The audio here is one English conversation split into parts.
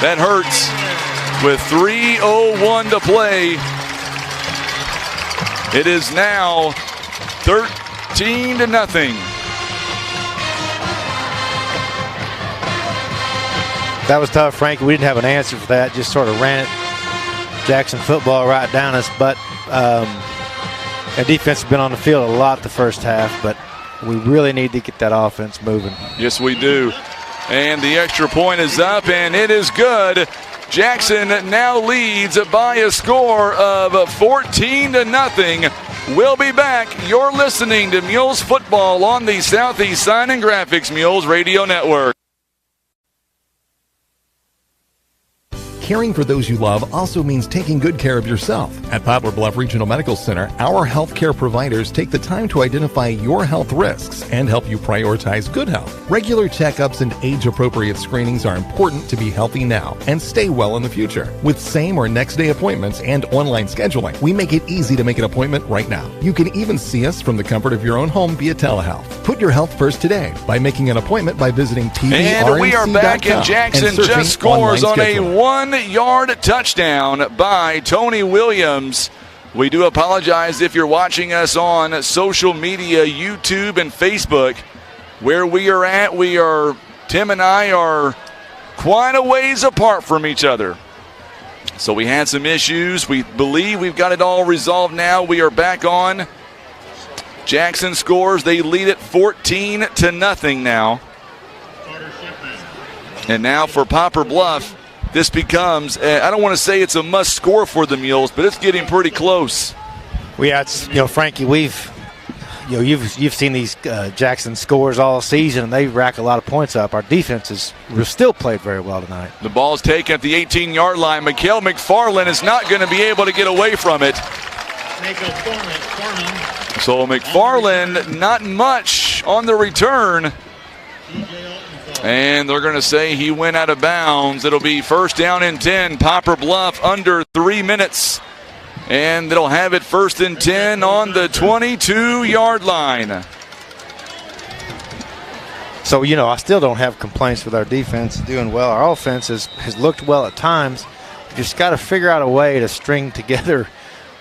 That hurts. With 3:01 to play, it is now 13-0. That was tough, Frank. We didn't have an answer for that. Just sort of ran it, Jackson football right down us. But our defense has been on the field a lot the first half, but we really need to get that offense moving. Yes, we do. And the extra point is up, and it is good. Jackson now leads by a score of 14-0. We'll be back. You're listening to Mules Football on the Southeast Sign and Graphics Mules Radio Network. Caring for those you love also means taking good care of yourself. At Poplar Bluff Regional Medical Center, our healthcare providers take the time to identify your health risks and help you prioritize good health. Regular checkups and age-appropriate screenings are important to be healthy now and stay well in the future. With same or next day appointments and online scheduling, we make it easy to make an appointment right now. You can even see us from the comfort of your own home via telehealth. Put your health first today by making an appointment by visiting TVRNC.com. And we are back, and Jackson just scores on a 1-yard touchdown by Tony Williams. We do apologize if you're watching us on social media, YouTube and Facebook. Where we are at, Tim and I are quite a ways apart from each other. So we had some issues. We believe we've got it all resolved now. We are back on. Jackson scores. They lead it 14-0 now. And now for Poplar Bluff, this becomes, I don't want to say it's a must score for the Mules, but it's getting pretty close. Well, yeah, it's, Frankie, you've seen these Jackson scores all season, and they rack a lot of points up. Our defense has still played very well tonight. The ball's taken at the 18-yard line. Mikhail McFarland is not going to be able to get away from it. So McFarland, not much on the return. And they're going to say he went out of bounds. It'll be first down and 10. Poplar Bluff under 3 minutes. And they'll have it first and 10 on the 22-yard line. So, I still don't have complaints with our defense doing well. Our offense has looked well at times. We just got to figure out a way to string together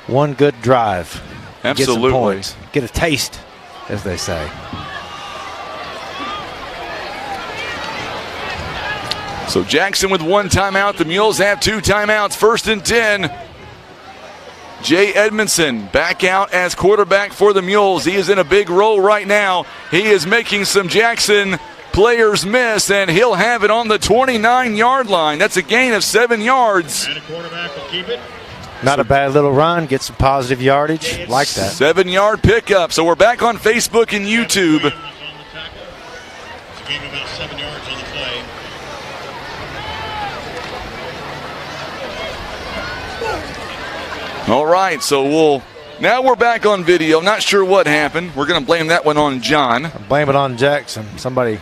one good drive. Absolutely. Get some points. Get a taste, as they say. So Jackson with one timeout. The Mules have 2 timeouts. First and 10. Jay Edmondson back out as quarterback for the Mules. He is in a big role right now. He is making some Jackson players miss, and he'll have it on the 29-yard line. That's a gain of 7 yards. And a quarterback will keep it. Not a bad little run. Get some positive yardage. Like that. 7-yard pickup. So we're back on Facebook and YouTube. It's a gain of about 7 yards on the play. All right, so now we're back on video. Not sure what happened. We're going to blame that one on John. Blame it on Jackson. Somebody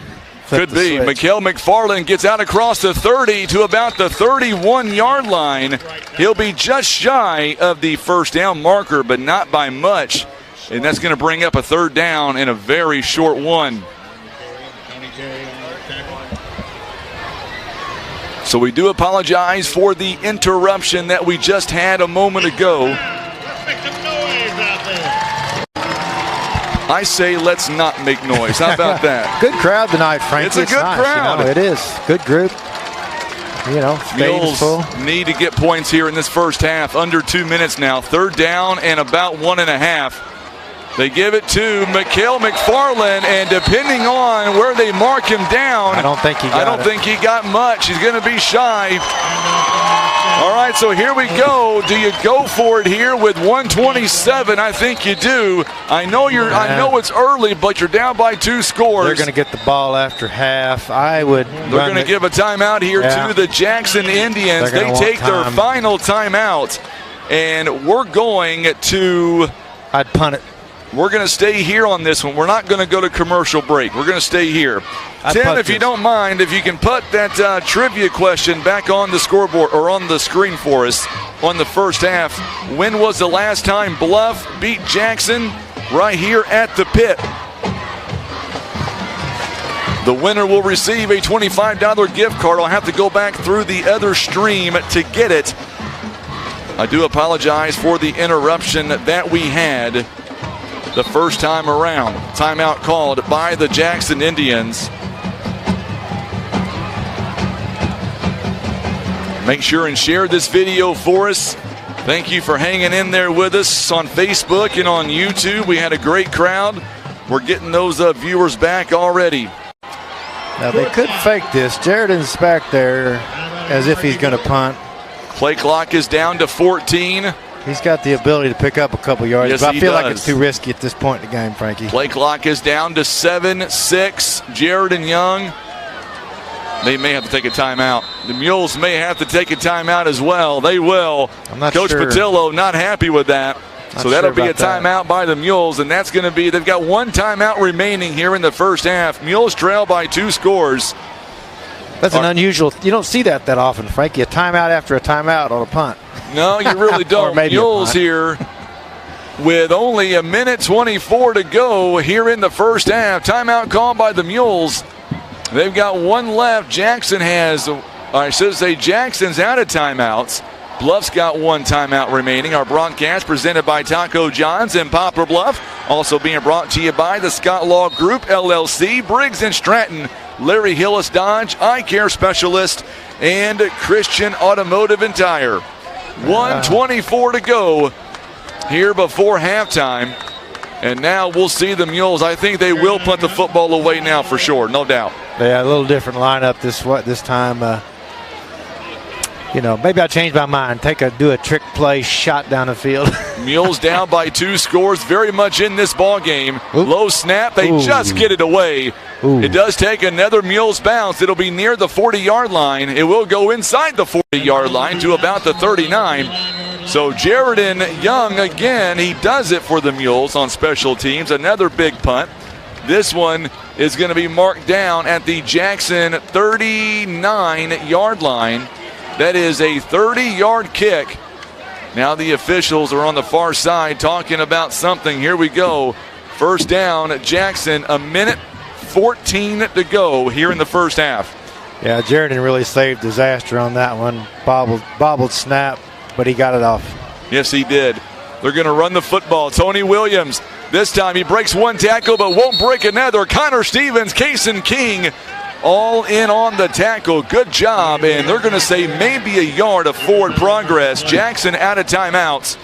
could be. Mikhail McFarland gets out across the 30 to about the 31-yard line. He'll be just shy of the first down marker, but not by much. And that's going to bring up a third down in a very short one. So we do apologize for the interruption that we just had a moment ago. I say let's not make noise. How about that? Good crowd tonight, Frank. It's a good nice, crowd. It is. Good group. Mules full. need to get points here in this first half. Under 2 minutes now. Third down and about 1.5. They give it to Mikhail McFarland, and depending on where they mark him down, I don't think he got much. He's going to be shy. All right, so here we go. Do you go for it here with 1:27? I think you do. I know it's early, but you're down by 2 scores. They're going to get the ball after half. They're going to give a timeout here to the Jackson Indians. They take their final timeout, and we're going to. I'd punt it. We're going to stay here on this one. We're not going to go to commercial break. We're going to stay here. Tim, if you don't mind, if you can put that trivia question back on the scoreboard or on the screen for us on the first half. When was the last time Bluff beat Jackson? Right here at the pit. The winner will receive a $25 gift card. I'll have to go back through the other stream to get it. I do apologize for the interruption that we had the first time around. Timeout called by the Jackson Indians. Make sure and share this video for us. Thank you for hanging in there with us on Facebook and on YouTube. We had a great crowd. We're getting those viewers back already. Now they could fake this. Jaredon's back there as if he's going to punt. Play clock is down to 14. He's got the ability to pick up a couple yards, yes, but I feel like it's too risky at this point in the game, Frankie. Play clock is down to 7-6. Jaredon Young. They may have to take a timeout. The Mules may have to take a timeout as well. They will. I'm not Coach sure. Patillo not happy with that. So that'll be a timeout by the Mules, and that's going to be, they've got one timeout remaining here in the first half. Mules trail by 2 scores. That's an unusual, you don't see that often, Frankie. A timeout after a timeout on a punt. No, you really don't. Mules here with only 1:24 to go here in the first half. Timeout called by the Mules. They've got one left. Jackson has, I should say Jackson's out of timeouts. Bluff's got one timeout remaining. Our broadcast presented by Taco John's in Poplar Bluff. Also being brought to you by the Scott Law Group, LLC, Briggs & Stratton, Larry Hillis Dodge, Eye Care Specialist, and Christian Automotive and Tire. 1:24 to go here before halftime. And now we'll see the Mules. I think they will punt the football away now for sure, no doubt. Yeah, a little different lineup this time. Maybe I'll change my mind. Do a trick play shot down the field. Mules down by 2 scores, very much in this ball game. Low snap, they just get it away. It does take another Mules bounce. It'll be near the 40-yard line. It will go inside the 40-yard line to about the 39. So Jaredon Young, again, he does it for the Mules on special teams. Another big punt. This one is going to be marked down at the Jackson 39-yard line. That is a 30-yard kick. Now the officials are on the far side talking about something. Here we go. First down at Jackson, 1:14 to go here in the first half. Yeah, Jaredon really saved disaster on that one. Bobbled snap, but he got it off. Yes, he did. They're going to run the football. Tony Williams, this time he breaks one tackle but won't break another. Connor Stevens, Kason King, all in on the tackle. Good job, and they're going to say maybe a yard of forward progress. Jackson out of timeouts.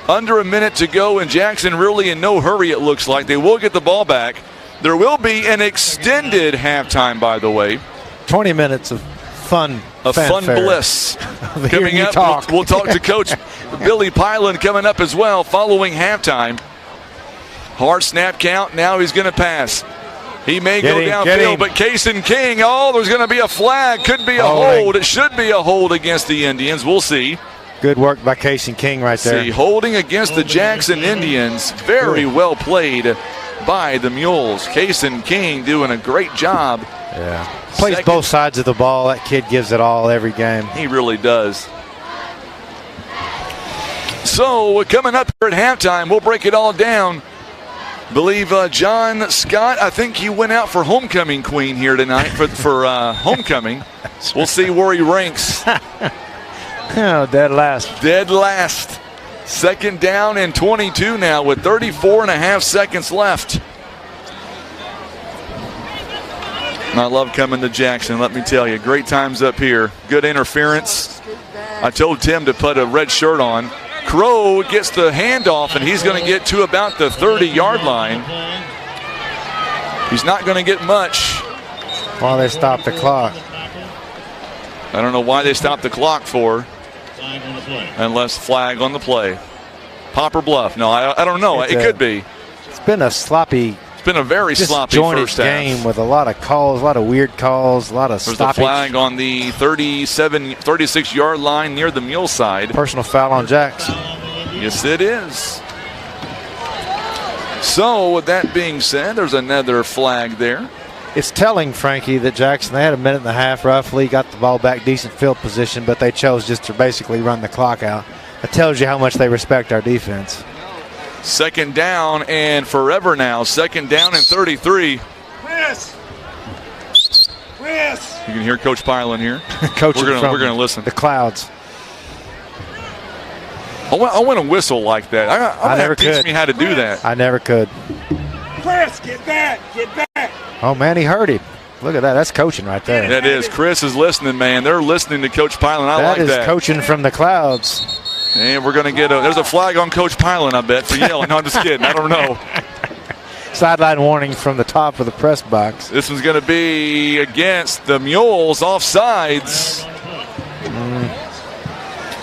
Under a minute to go, and Jackson really in no hurry, it looks like. They will get the ball back. There will be an extended halftime, by the way. 20 minutes of fun. Fun bliss. Coming up, we'll talk to Coach Billy Pylan coming up as well following halftime. Hard snap count. Now he's going to pass. He may go downfield, but Kason King, there's going to be a flag. Could be a hold. It should be a hold against the Indians. We'll see. Good work by Kason King right there. See, holding against the Jackson Indians. Very well played by the Mules. Kason King doing a great job. Yeah. Plays both sides of the ball. That kid gives it all every game. He really does. So coming up here at halftime, we'll break it all down. Believe John Scott, I think he went out for homecoming queen here tonight for homecoming. We'll see where he ranks. Dead last. Dead last. Second down and 22 now with 34.5 seconds left. I love coming to Jackson, let me tell you. Great times up here. Good interference. I told Tim to put a red shirt on. Crow gets the handoff, and he's going to get to about the 30-yard line. He's not going to get much. While they stop the clock. I don't know why they stopped the clock for. Unless flag on the play. Poplar Bluff. No, I don't know. It could be. It's been a sloppy. It's been a very sloppy first half. Game with a lot of calls, a lot of weird calls, a lot of stoppage. There's a flag on the 36-yard line near the Mule side. Personal foul on Jackson. Yes, it is. So, with that being said, there's another flag there. It's telling, Frankie, that Jackson, they had a minute and a half roughly, got the ball back, decent field position, but they chose just to basically run the clock out. It tells you how much they respect our defense. Second down and forever now. Second down and 33. You can hear Coach Pylan here. Coaching we're going to listen. The clouds. I want to whistle like that. I never could. Teach me how to do that. I never could. Chris, get back. Oh, man, he heard him. Look at that. That's coaching right there. That is. Chris is listening, man. They're listening to Coach Pylan. I like that. That is coaching from the clouds. And we're going to get there's a flag on Coach Pylan, I bet, for yelling. No, I'm just kidding. I don't know. Sideline warning from the top of the press box. This one's going to be against the Mules, offsides.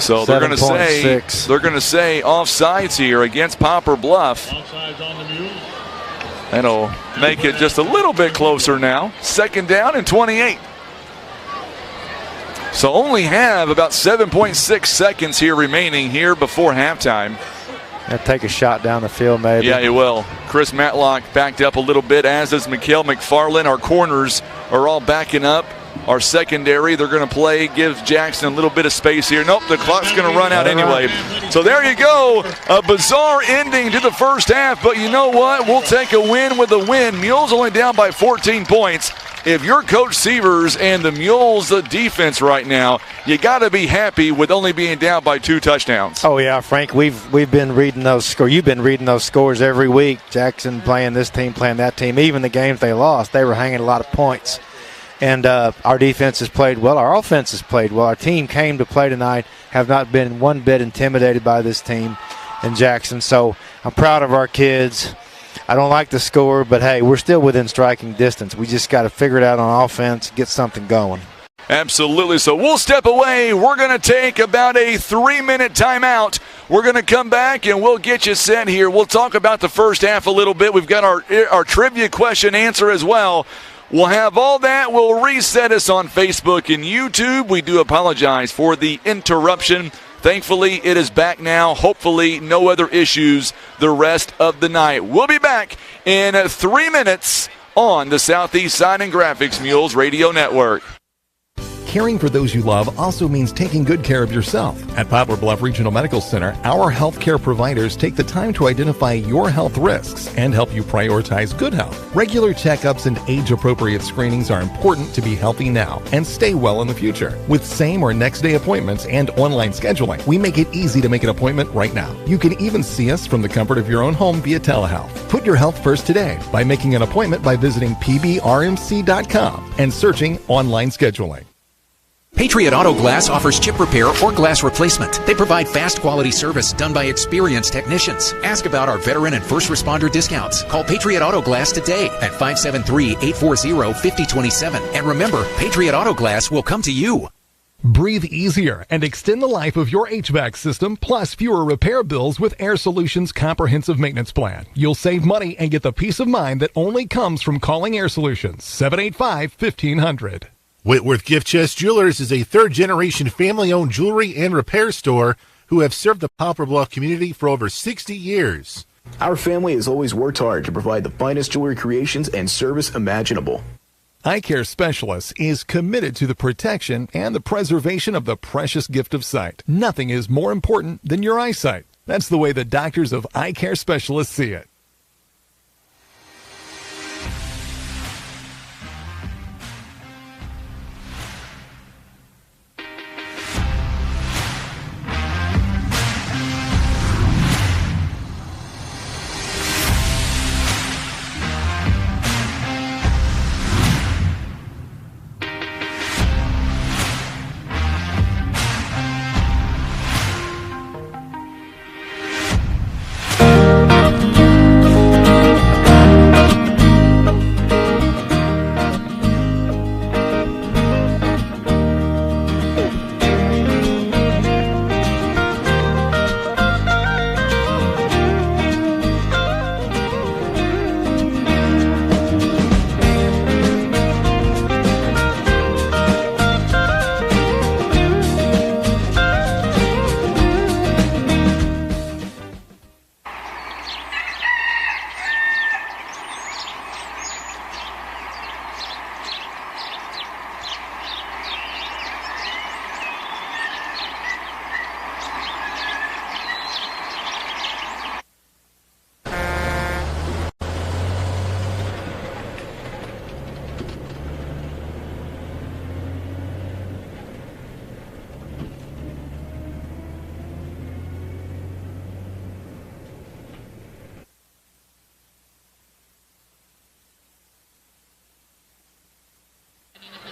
So they're going to say offsides here against Poplar Bluff. Offsides on the Mules. That'll make it just a little bit closer now. 2nd down and 28. So only have about 7.6 seconds here remaining here before halftime. He'll take a shot down the field, maybe. Yeah, he will. Chris Matlock backed up a little bit, as is Mikhail McFarland. Our corners are all backing up. Our secondary, they're going to play, give Jackson a little bit of space here. Nope, the clock's going to run out anyway. So there you go. A bizarre ending to the first half, but you know what? We'll take a win with a win. Mules only down by 14 points. If you're Coach Sievers and the Mules defense right now, you got to be happy with only being down by 2 touchdowns. Oh, yeah, Frank, we've been reading those scores. You've been reading those scores every week. Jackson playing this team, playing that team. Even the games they lost, they were hanging a lot of points. And our defense has played well. Our offense has played well. Our team came to play tonight, have not been one bit intimidated by this team in Jackson. So I'm proud of our kids. I don't like the score, but, hey, we're still within striking distance. We just got to figure it out on offense, get something going. Absolutely. So we'll step away. We're going to take about a 3-minute timeout. We're going to come back, and we'll get you set here. We'll talk about the first half a little bit. We've got our trivia question answer as well. We'll have all that. We'll reset us on Facebook and YouTube. We do apologize for the interruption. Thankfully, it is back now. Hopefully, no other issues the rest of the night. We'll be back in 3 minutes on the Southeast Sign and Graphics Mules Radio Network. Caring for those you love also means taking good care of yourself. At Poplar Bluff Regional Medical Center, our healthcare providers take the time to identify your health risks and help you prioritize good health. Regular checkups and age-appropriate screenings are important to be healthy now and stay well in the future. With same or next day appointments and online scheduling, we make it easy to make an appointment right now. You can even see us from the comfort of your own home via telehealth. Put your health first today by making an appointment by visiting pbrmc.com and searching online scheduling. Patriot Auto Glass offers chip repair or glass replacement. They provide fast quality service done by experienced technicians. Ask about our veteran and first responder discounts. Call Patriot Auto Glass today at 573-840-5027. And remember, Patriot Auto Glass will come to you. Breathe easier and extend the life of your HVAC system, plus fewer repair bills with Air Solutions Comprehensive Maintenance Plan. You'll save money and get the peace of mind that only comes from calling Air Solutions. 785-1500. Whitworth Gift Chest Jewelers is a third-generation family-owned jewelry and repair store who have served the Poplar Bluff community for over 60 years. Our family has always worked hard to provide the finest jewelry creations and service imaginable. Eye Care Specialists is committed to the protection and the preservation of the precious gift of sight. Nothing is more important than your eyesight. That's the way the doctors of Eye Care Specialists see it.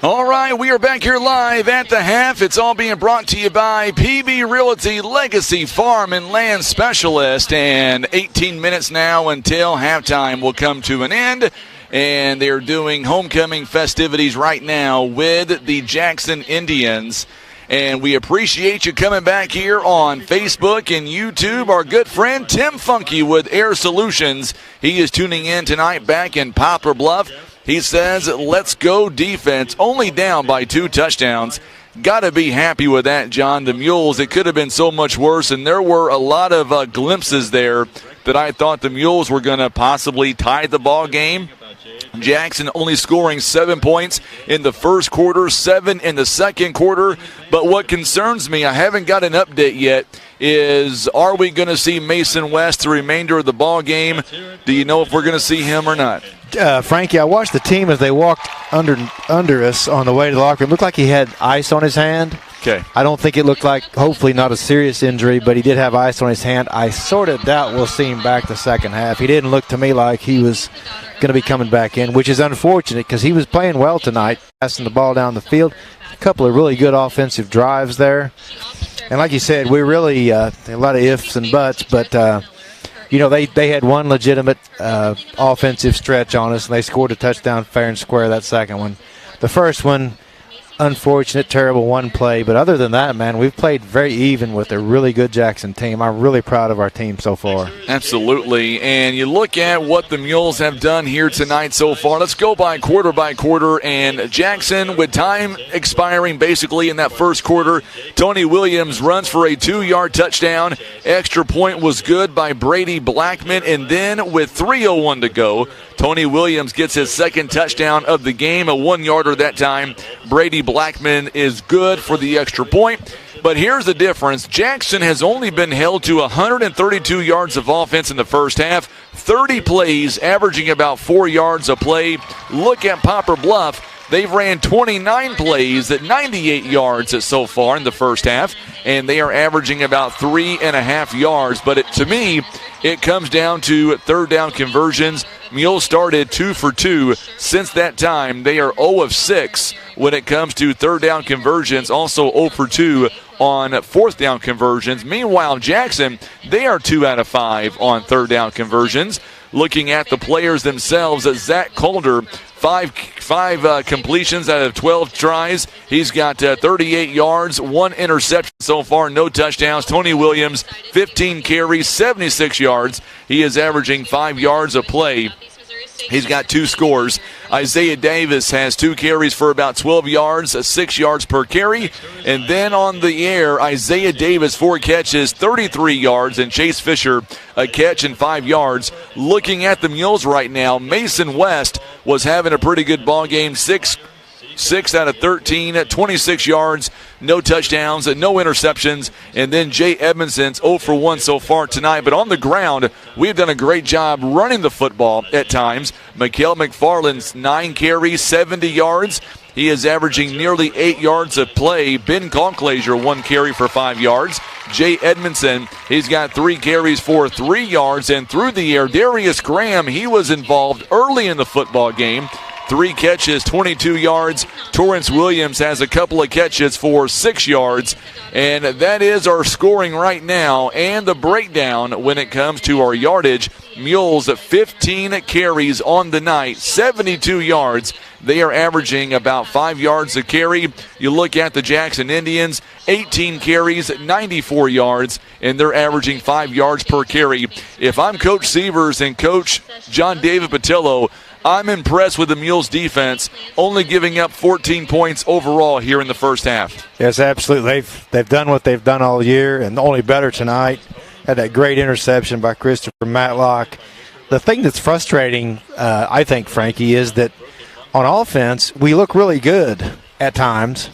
All right, we are back here live at the half. It's all being brought to you by PB Realty Legacy Farm and Land Specialist. And 18 minutes now until halftime will come to an end. And they're doing homecoming festivities right now with the Jackson Indians. And we appreciate you coming back here on Facebook and YouTube. Our good friend Tim Funky with Air Solutions. He is tuning in tonight back in Poplar Bluff. He says, let's go defense. Only down by 2 touchdowns. Got to be happy with that, John. The Mules, it could have been so much worse, and there were a lot of glimpses there that I thought the Mules were going to possibly tie the ball game. Jackson only scoring 7 points in the first quarter, 7 in the second quarter. But what concerns me, I haven't got an update yet, is are we going to see Mason West the remainder of the ball game? Do you know if we're going to see him or not? Frankie, I watched the team as they walked under us on the way to the locker room. It looked like he had ice on his hand. Okay. I don't think it looked like, hopefully not a serious injury, but he did have ice on his hand. I sort of doubt we'll see him back the second half. He didn't look to me like he was going to be coming back in, which is unfortunate because he was playing well tonight, passing the ball down the field. A couple of really good offensive drives there. And like you said, we really, a lot of ifs and buts, but they had one legitimate offensive stretch on us, and they scored a touchdown fair and square that second one. The first one, unfortunate, terrible one play. But other than that, man, we've played very even with a really good Jackson team. I'm really proud of our team so far. Absolutely. And you look at what the Mules have done here tonight so far. Let's go by quarter. And Jackson, with time expiring basically in that first quarter, Tony Williams runs for a 2-yard touchdown. Extra point was good by Brady Blackman. And then with 3:01 to go, Tony Williams gets his second touchdown of the game, a 1-yarder that time. Brady Blackman is good for the extra point. But here's the difference. Jackson has only been held to 132 yards of offense in the first half, 30 plays, averaging about 4 yards a play. Look at Poplar Bluff. They've ran 29 plays at 98 yards so far in the first half, and they are averaging about 3.5 yards. But to me, it comes down to third down conversions. Mules started 2 for 2 since that time. They are 0 of 6 when it comes to third down conversions, also 0 for 2 on fourth down conversions. Meanwhile, Jackson, they are 2 out of 5 on third down conversions. Looking at the players themselves, Zach Calder, five completions out of 12 tries. He's got 38 yards, 1 interception so far, no touchdowns. Tony Williams, 15 carries, 76 yards. He is averaging 5 yards a play. He's got 2 scores. Isaiah Davis has 2 carries for about 12 yards, 6 yards per carry. And then on the air, Isaiah Davis, 4 catches, 33 yards, and Chase Fisher, a catch and 5 yards. Looking at the Mules right now, Mason West was having a pretty good ball game, 6 out of 13 at 26 yards, no touchdowns, no interceptions. And then Jay Edmondson's 0 for 1 so far tonight. But on the ground, we've done a great job running the football at times. Mikael McFarland's 9 carries, 70 yards. He is averaging nearly 8 yards of play. Ben Conclazier, 1 carry for 5 yards. Jay Edmondson, he's got 3 carries for 3 yards. And through the air, Darius Graham, he was involved early in the football game. 3 catches, 22 yards. Torrance Williams has a couple of catches for 6 yards. And that is our scoring right now and the breakdown when it comes to our yardage. Mules 15 carries on the night, 72 yards. They are averaging about 5 yards a carry. You look at the Jackson Indians, 18 carries, 94 yards, and they're averaging 5 yards per carry. If I'm Coach Sievers and Coach John David Patillo, I'm impressed with the Mules defense, only giving up 14 points overall here in the first half. Yes, absolutely. They've done what they've done all year, and only better tonight. Had that great interception by Christopher Matlock. The thing that's frustrating, I think, Frankie, is that on offense, we look really good at times,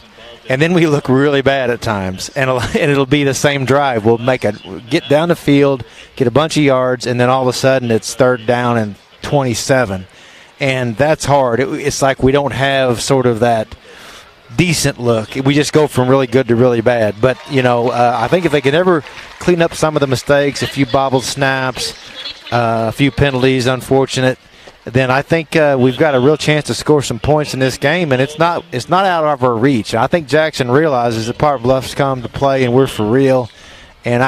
and then we look really bad at times. And it'll be the same drive. We'll get down the field, get a bunch of yards, and then all of a sudden it's third down and 27. And that's hard. It's like we don't have sort of that decent look. We just go from really good to really bad. But, I think if they can ever clean up some of the mistakes, a few bobbled snaps, a few penalties, unfortunate, then I think we've got a real chance to score some points in this game, and it's not out of our reach. I think Jackson realizes that Poplar Bluff's come to play, and we're for real. And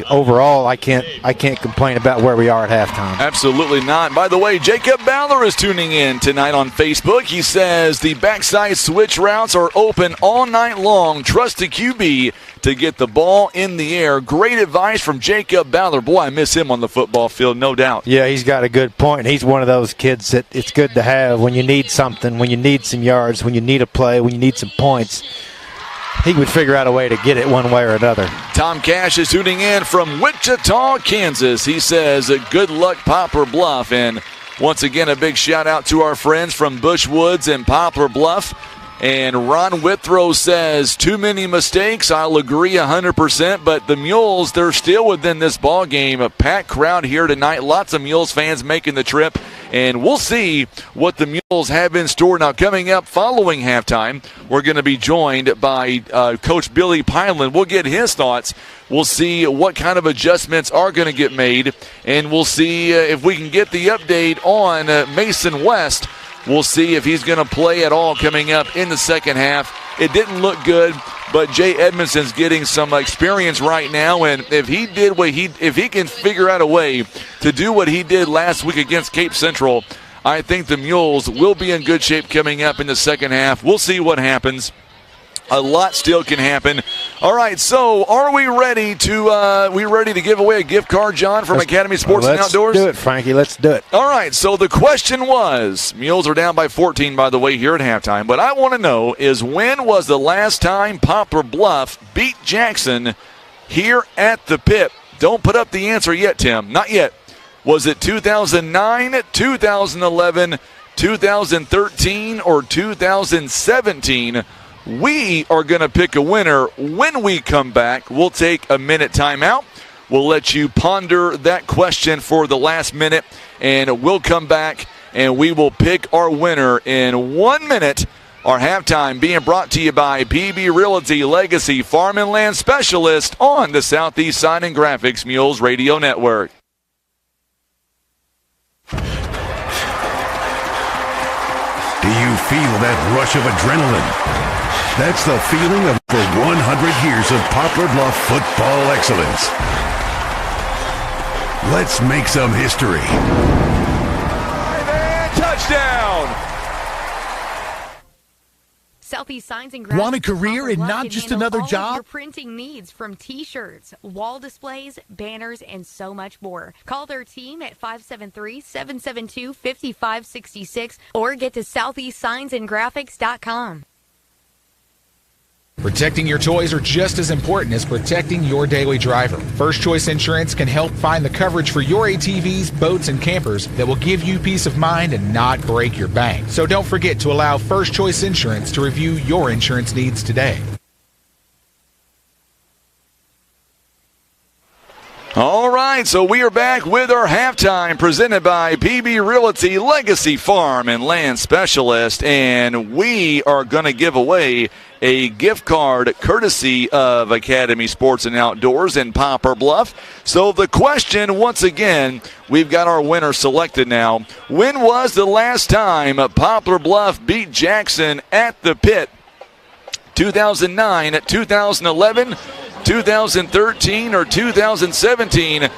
overall, I can't complain about where we are at halftime. Absolutely not. By the way, Jacob Ballard is tuning in tonight on Facebook. He says the backside switch routes are open all night long. Trust the QB to get the ball in the air. Great advice from Jacob Ballard. Boy, I miss him on the football field, no doubt. Yeah, he's got a good point. He's one of those kids that it's good to have when you need something, when you need some yards, when you need a play, when you need some points. He would figure out a way to get it one way or another. Tom Cash is tuning in from Wichita, Kansas. He says, good luck, Poplar Bluff. And once again, a big shout out to our friends from Bush Woods and Poplar Bluff. And Ron Withrow says, too many mistakes. I'll agree 100%, but the Mules, they're still within this ball game. A packed crowd here tonight. Lots of Mules fans making the trip. And we'll see what the Mules have in store. Now, coming up following halftime, we're going to be joined by Coach Billy Pineland. We'll get his thoughts. We'll see what kind of adjustments are going to get made. And we'll see if we can get the update on Mason West. We'll see if he's going to play at all coming up in the second half. It didn't look good, but Jay Edmondson's getting some experience right now, and if he can figure out a way to do what he did last week against Cape Central, I think the Mules will be in good shape coming up in the second half. We'll see what happens. A lot still can happen. All right, so are we ready to give away a gift card, John, from Academy Sports and Outdoors? Let's do it, Frankie. Let's do it. All right, so the question was, Mules are down by 14, by the way, here at halftime. But I want to know is when was the last time Poplar Bluff beat Jackson here at the Pit? Don't put up the answer yet, Tim. Not yet. Was it 2009, 2011, 2013, or 2017? We are going to pick a winner when we come back. We'll take a minute timeout. We'll let you ponder that question for the last minute, and we'll come back and we will pick our winner in 1 minute. Our halftime being brought to you by PB Realty Legacy Farm and Land Specialist on the Southeast Sign and Graphics Mules Radio Network. Do you feel that rush of adrenaline? That's the feeling of over 100 years of Poplar Bluff football excellence. Let's make some history. And touchdown! Southeast Signs and Graphics. Want a career and not just another job? Your printing needs, from T-shirts, wall displays, banners, and so much more. Call their team at 573-772-5566 or get to southeastsignsandgraphics.com. Protecting your toys are just as important as protecting your daily driver. First Choice Insurance can help find the coverage for your ATVs, boats, and campers that will give you peace of mind and not break your bank. So don't forget to allow First Choice Insurance to review your insurance needs today. All right, so we are back with our halftime presented by PB Realty Legacy Farm and Land Specialist, and we are going to give away a gift card courtesy of Academy Sports and Outdoors in Poplar Bluff. So the question, once again, we've got our winner selected now. When was the last time Poplar Bluff beat Jackson at the Pit? 2009, 2011, 2013, or 2017?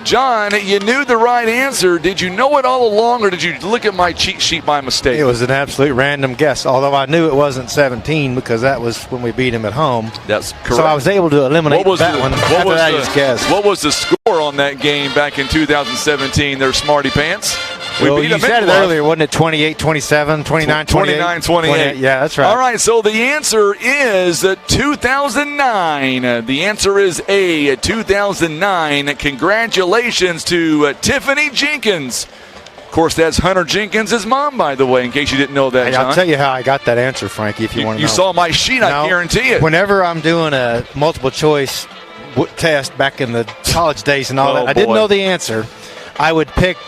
John, you knew the right answer. Did you know it all along, or did you look at my cheat sheet by mistake? It was an absolute random guess, although I knew it wasn't 17 because that was when we beat him at home. That's correct. So I was able to eliminate that one. What was the score on that game back in 2017 there, Smarty Pants? Well, you said it earlier, wasn't it 28-27, 29-28? 29-28. Yeah, that's right. All right, so the answer is 2009. The answer is A, 2009. Congratulations to Tiffany Jenkins. Of course, that's Hunter Jenkins' mom, by the way, in case you didn't know that, John. I'll tell you how I got that answer, Frankie, if you want to know. You saw my sheet, I guarantee it. Whenever I'm doing a multiple choice test back in the college days and all that, I didn't know the answer. I would pick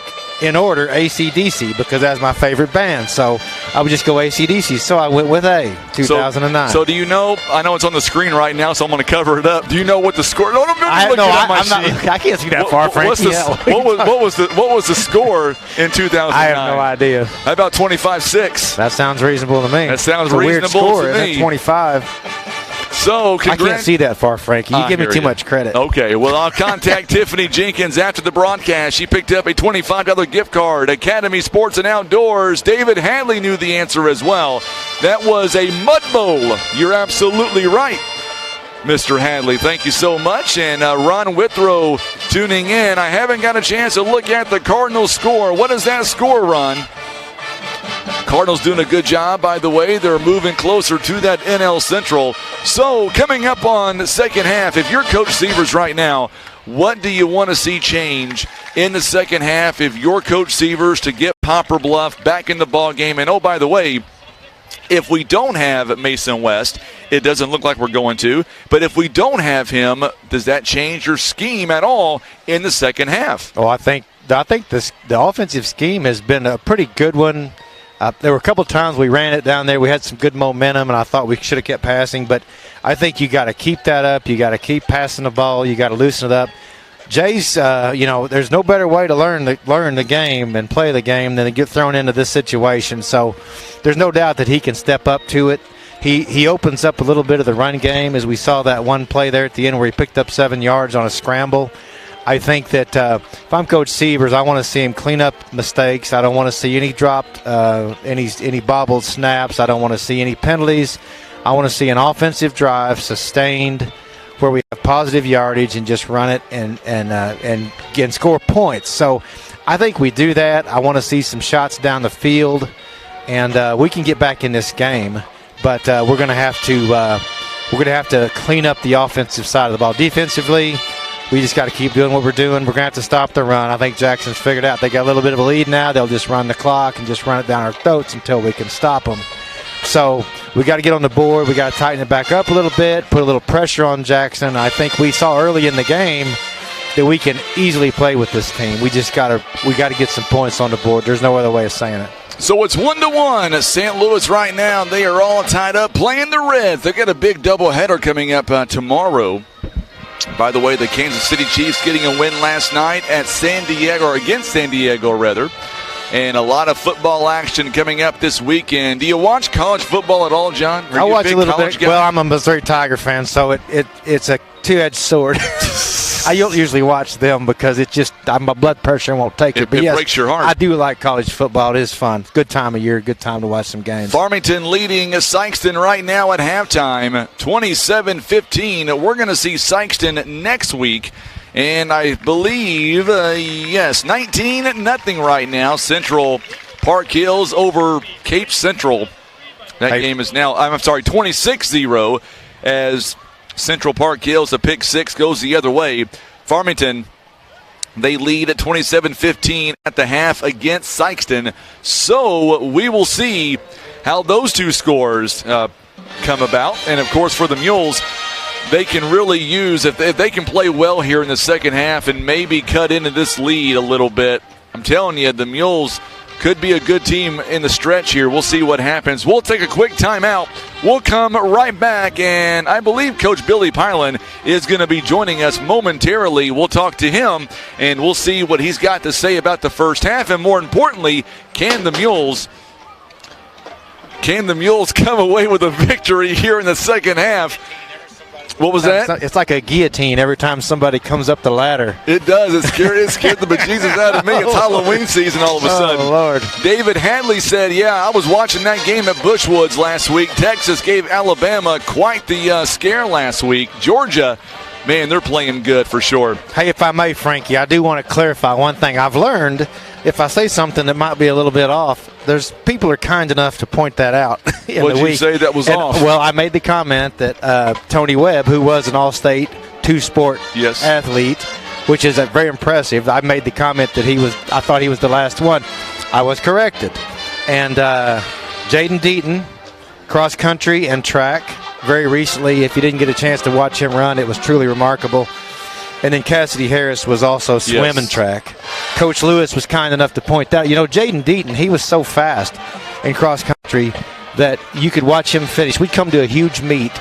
in order AC/DC because that's my favorite band. So I would just go AC/DC. So I went with A, 2009. So do you know? I know it's on the screen right now, so I'm going to cover it up. Do you know what the score? No, I can't see that far, Frankie. What was the score in 2009? I have no idea. How about 25-6? That sounds reasonable to me. That sounds it's a reasonable weird score, to me. 25. So I can't see that far, Frankie. You give me too much credit. Okay, well, I'll contact Tiffany Jenkins after the broadcast. She picked up a $25 gift card. Academy Sports and Outdoors. David Hadley knew the answer as well. That was a mud bowl. You're absolutely right, Mr. Hadley. Thank you so much. And Ron Withrow tuning in. I haven't got a chance to look at the Cardinals score. What is that score, Ron? Cardinals doing a good job, by the way. They're moving closer to that NL Central. So coming up on the second half, if you're Coach Sievers right now, what do you want to see change in the second half if you're Coach Sievers to get Poplar Bluff back in the ball game? And, oh, by the way, if we don't have Mason West, it doesn't look like we're going to, but if we don't have him, does that change your scheme at all in the second half? Oh, I think the offensive scheme has been a pretty good one. There were a couple of times we ran it down there. We had some good momentum, and I thought we should have kept passing. But I think you got to keep that up. You got to keep passing the ball. You got to loosen it up. Jay's, there's no better way to learn the game and play the game than to get thrown into this situation. So there's no doubt that he can step up to it. He opens up a little bit of the run game, as we saw that one play there at the end where he picked up 7 yards on a scramble. I think that if I'm Coach Sievers, I want to see him clean up mistakes. I don't want to see any dropped, any bobbled snaps. I don't want to see any penalties. I want to see an offensive drive sustained where we have positive yardage and just run it and score points. So I think we do that. I want to see some shots down the field, and we can get back in this game. But we're going to have to clean up the offensive side of the ball. Defensively, we just got to keep doing what we're doing. We're going to have to stop the run. I think Jackson's figured out they got a little bit of a lead now. They'll just run the clock and just run it down our throats until we can stop them. So we got to get on the board. We got to tighten it back up a little bit, put a little pressure on Jackson. I think we saw early in the game that we can easily play with this team. We got to get some points on the board. There's no other way of saying it. So it's 1-1. St. Louis right now, they are all tied up playing the Reds. They've got a big doubleheader coming up tomorrow. By the way, the Kansas City Chiefs getting a win last night against San Diego. And a lot of football action coming up this weekend. Do you watch college football at all, John? I watch a little bit. Guy? Well, I'm a Missouri Tiger fan, so it's a two-edged sword. I don't usually watch them because my blood pressure won't take it. But it breaks your heart. I do like college football. It is fun. Good time of year. Good time to watch some games. Farmington leading Sykeston right now at halftime, 27-15. We're going to see Sykeston next week. And I believe, 19-0 right now. Central Park Hills over Cape Central. That game is now, 26-0 as Central Park Hills, a pick six goes the other way. Farmington, they lead at 27-15 at the half against Sykeston. So we will see how those two scores come about. And, of course, for the Mules, they can really use, if they can play well here in the second half and maybe cut into this lead a little bit, I'm telling you, the Mules could be a good team in the stretch here. We'll see what happens. We'll take a quick timeout. We'll come right back, and I believe Coach Billy Pylan is going to be joining us momentarily. We'll talk to him, and we'll see what he's got to say about the first half, and more importantly, can the Mules come away with a victory here in the second half? What was that? It's like a guillotine every time somebody comes up the ladder. It does. It scared the bejesus out of me. It's Halloween season all of a sudden. Oh, Lord. David Hadley said, I was watching that game at Bushwoods last week. Texas gave Alabama quite the scare last week. Georgia, man, they're playing good for sure. Hey, if I may, Frankie, I do want to clarify one thing. I've learned if I say something that might be a little bit off, people are kind enough to point that out. What did you say that was off? Well, I made the comment that Tony Webb, who was an all-state two-sport athlete, which is very impressive. I made the comment that I thought he was the last one. I was corrected. And Jaden Deaton, cross country and track, very recently, if you didn't get a chance to watch him run, it was truly remarkable. And then Cassidy Harris was also swim and track. Coach Lewis was kind enough to point out, Jaden Deaton, he was so fast in cross country that you could watch him finish. We'd come to a huge meet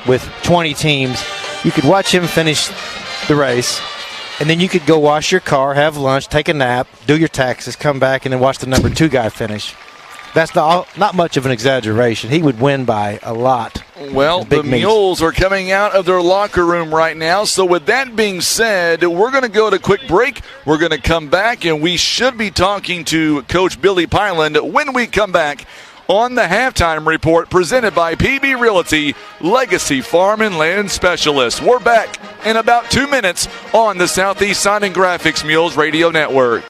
with 20 teams. You could watch him finish the race, and then you could go wash your car, have lunch, take a nap, do your taxes, come back, and then watch the number 2 guy finish. That's not much of an exaggeration. He would win by a lot. Well, the Mules are coming out of their locker room right now. So with that being said, we're going to go to a quick break. We're going to come back, and we should be talking to Coach Billy Pyland when we come back on the halftime report presented by PB Realty, Legacy Farm and Land Specialist. We're back in about 2 minutes on the Southeast Sign and Graphics Mules Radio Network.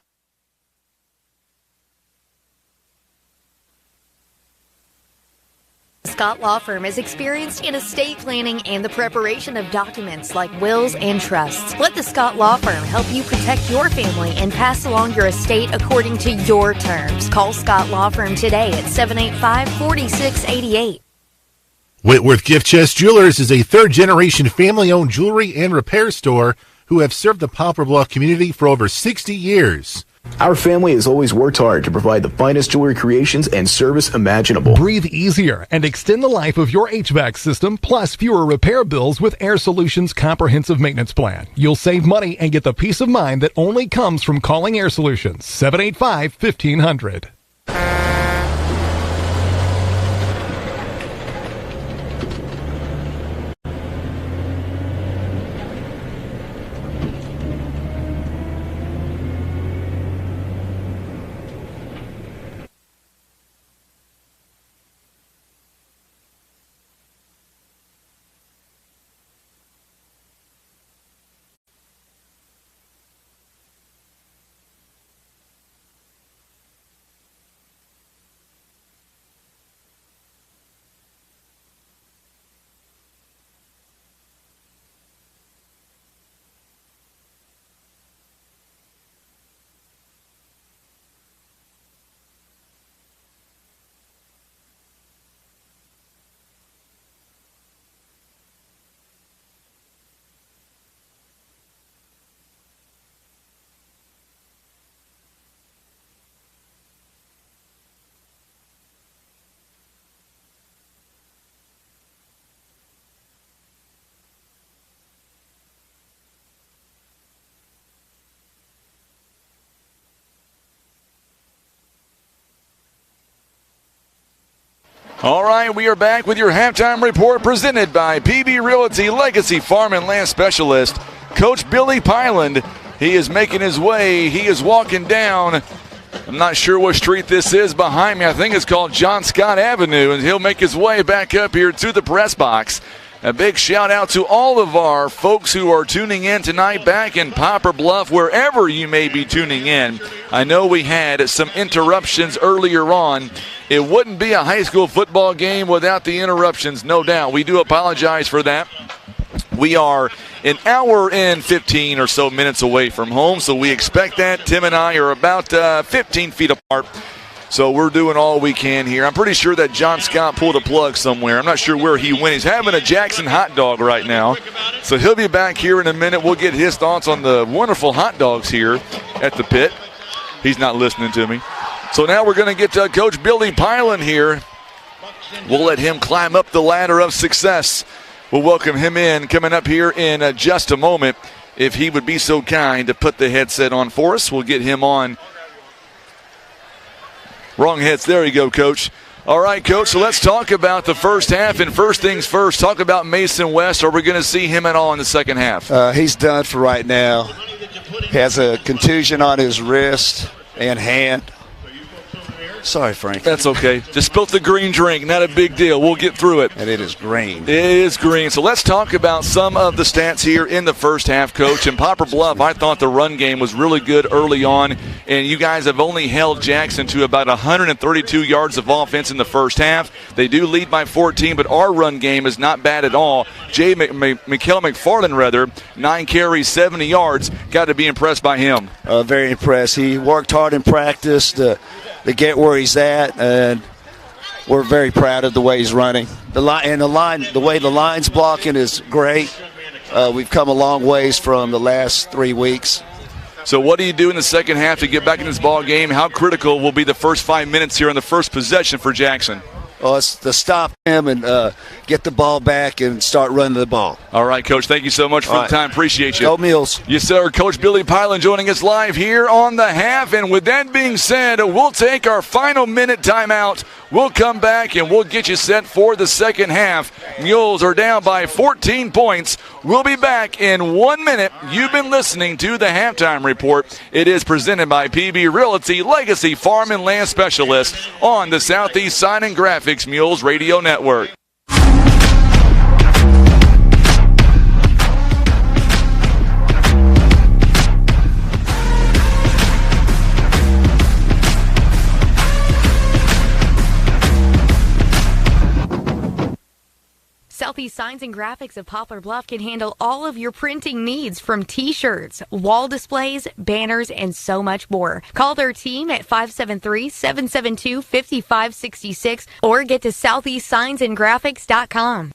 Scott Law Firm is experienced in estate planning and the preparation of documents like wills and trusts. Let the Scott Law Firm help you protect your family and pass along your estate according to your terms. Call Scott Law Firm today at 785-4688. Whitworth Gift Chest Jewelers is a third-generation family-owned jewelry and repair store who have served the Poplar Bluff community for over 60 years. Our family has always worked hard to provide the finest jewelry creations and service imaginable. Breathe easier and extend the life of your HVAC system, plus fewer repair bills with Air Solutions Comprehensive Maintenance Plan. You'll save money and get the peace of mind that only comes from calling Air Solutions. 785-1500. All right, we are back with your halftime report presented by PB Realty, Legacy Farm and Land Specialist. Coach Billy Pyland, he is making his way. He is walking down. I'm not sure what street this is behind me. I think it's called John Scott Avenue, and he'll make his way back up here to the press box. A big shout out to all of our folks who are tuning in tonight back in Poplar Bluff, wherever you may be tuning in. I know we had some interruptions earlier on. It wouldn't be a high school football game without the interruptions, no doubt. We do apologize for that. We are an hour and 15 or so minutes away from home, so we expect that. Tim and I are about 15 feet apart. So we're doing all we can here. I'm pretty sure that John Scott pulled a plug somewhere. I'm not sure where he went. He's having a Jackson hot dog right now. So he'll be back here in a minute. We'll get his thoughts on the wonderful hot dogs here at the pit. He's not listening to me. So now we're going to get Coach Billy Pyland here. We'll let him climb up the ladder of success. We'll welcome him in coming up here in just a moment. If he would be so kind to put the headset on for us, we'll get him on. Wrong heads. There you go, Coach. All right, Coach, so let's talk about the first half. And first things first, talk about Mason West. Are we going to see him at all in the second half? He's done for right now. He has a contusion on his wrist and hand. Sorry, Frank. That's okay. Just spilt the green drink. Not a big deal. We'll get through it. And it is green. It is green. So let's talk about some of the stats here in the first half, Coach. In Poplar Bluff, I thought the run game was really good early on, and you guys have only held Jackson to about 132 yards of offense in the first half. They do lead by 14, but our run game is not bad at all. Mikael McFarland, 9 carries, 70 yards. Got to be impressed by him. Very impressed. He worked hard in practice to get where he's at, and we're very proud of the way he's running. The way the line's blocking is great. we've come a long ways from the last 3 weeks. So what do you do in the second half to get back in this ball game? How critical will be the first 5 minutes here on the first possession for Jackson? Well, it's to stop him and get the ball back and start running the ball. All right, Coach. Thank you so much for the time. Appreciate you. Go Mules. Yes, sir. Coach Billy Pylan joining us live here on the half. And with that being said, we'll take our final minute timeout. We'll come back and we'll get you set for the second half. Mules are down by 14 points. We'll be back in 1 minute. You've been listening to the Halftime Report. It is presented by PB Realty, Legacy Farm and Land Specialist on the Southeast Sign and Graphics Mules Radio Network. Southeast Signs and Graphics of Poplar Bluff can handle all of your printing needs, from t-shirts, wall displays, banners, and so much more. Call their team at 573-772-5566 or get to southeastsignsandgraphics.com.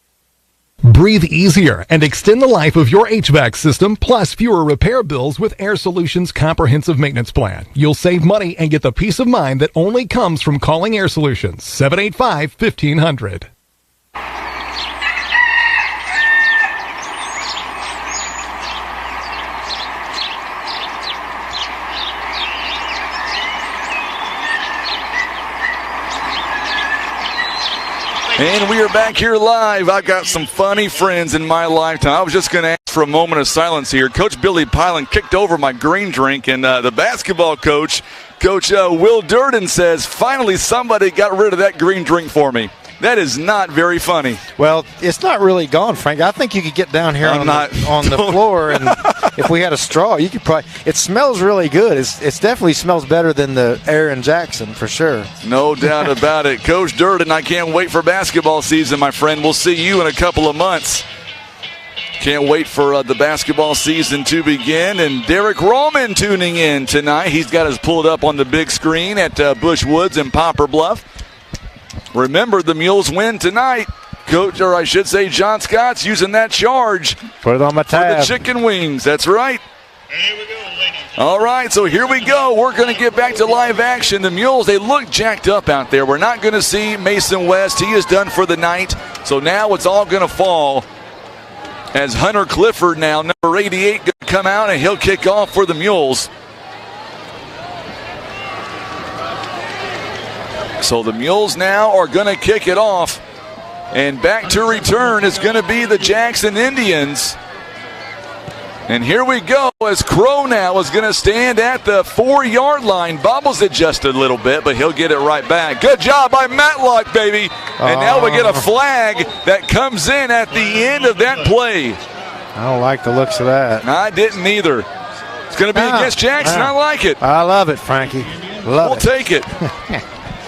Breathe easier and extend the life of your HVAC system, plus fewer repair bills with Air Solutions Comprehensive Maintenance Plan. You'll save money and get the peace of mind that only comes from calling Air Solutions. 785-1500. And we are back here live. I've got some funny friends in my lifetime. I was just going to ask for a moment of silence here. Coach Billy Pylan kicked over my green drink, and the basketball coach, Coach Will Durden, says, finally somebody got rid of that green drink for me. That is not very funny. Well, it's not really gone, Frank. I think you could get down here on the floor, and if we had a straw, you could probably. It smells really good. It definitely smells better than the air in Jackson, for sure. No doubt about it. Coach Durden, I can't wait for basketball season, my friend. We'll see you in a couple of months. Can't wait for the basketball season to begin. And Derek Roman tuning in tonight. He's got us pulled up on the big screen at Bush Woods in Poplar Bluff. Remember, the Mules win tonight. Coach, or I should say John Scott's using that charge. Put it on my tab. For the chicken wings. That's right. Here we go, ladies. All right, so here we go. We're going to get back to live action. The Mules, they look jacked up out there. We're not going to see Mason West. He is done for the night. So now it's all going to fall as Hunter Clifford now, number 88, going to come out, and he'll kick off for the Mules. So the Mules now are going to kick it off. And back to return is going to be the Jackson Indians. And here we go as Crow now is going to stand at the 4-yard line. Bobbles it just a little bit, but he'll get it right back. Good job by Matlock, baby. And now we get a flag that comes in at the end of that play. I don't like the looks of that. I didn't either. It's going to be against Jackson. I like it. I love it, Frankie. We'll take it.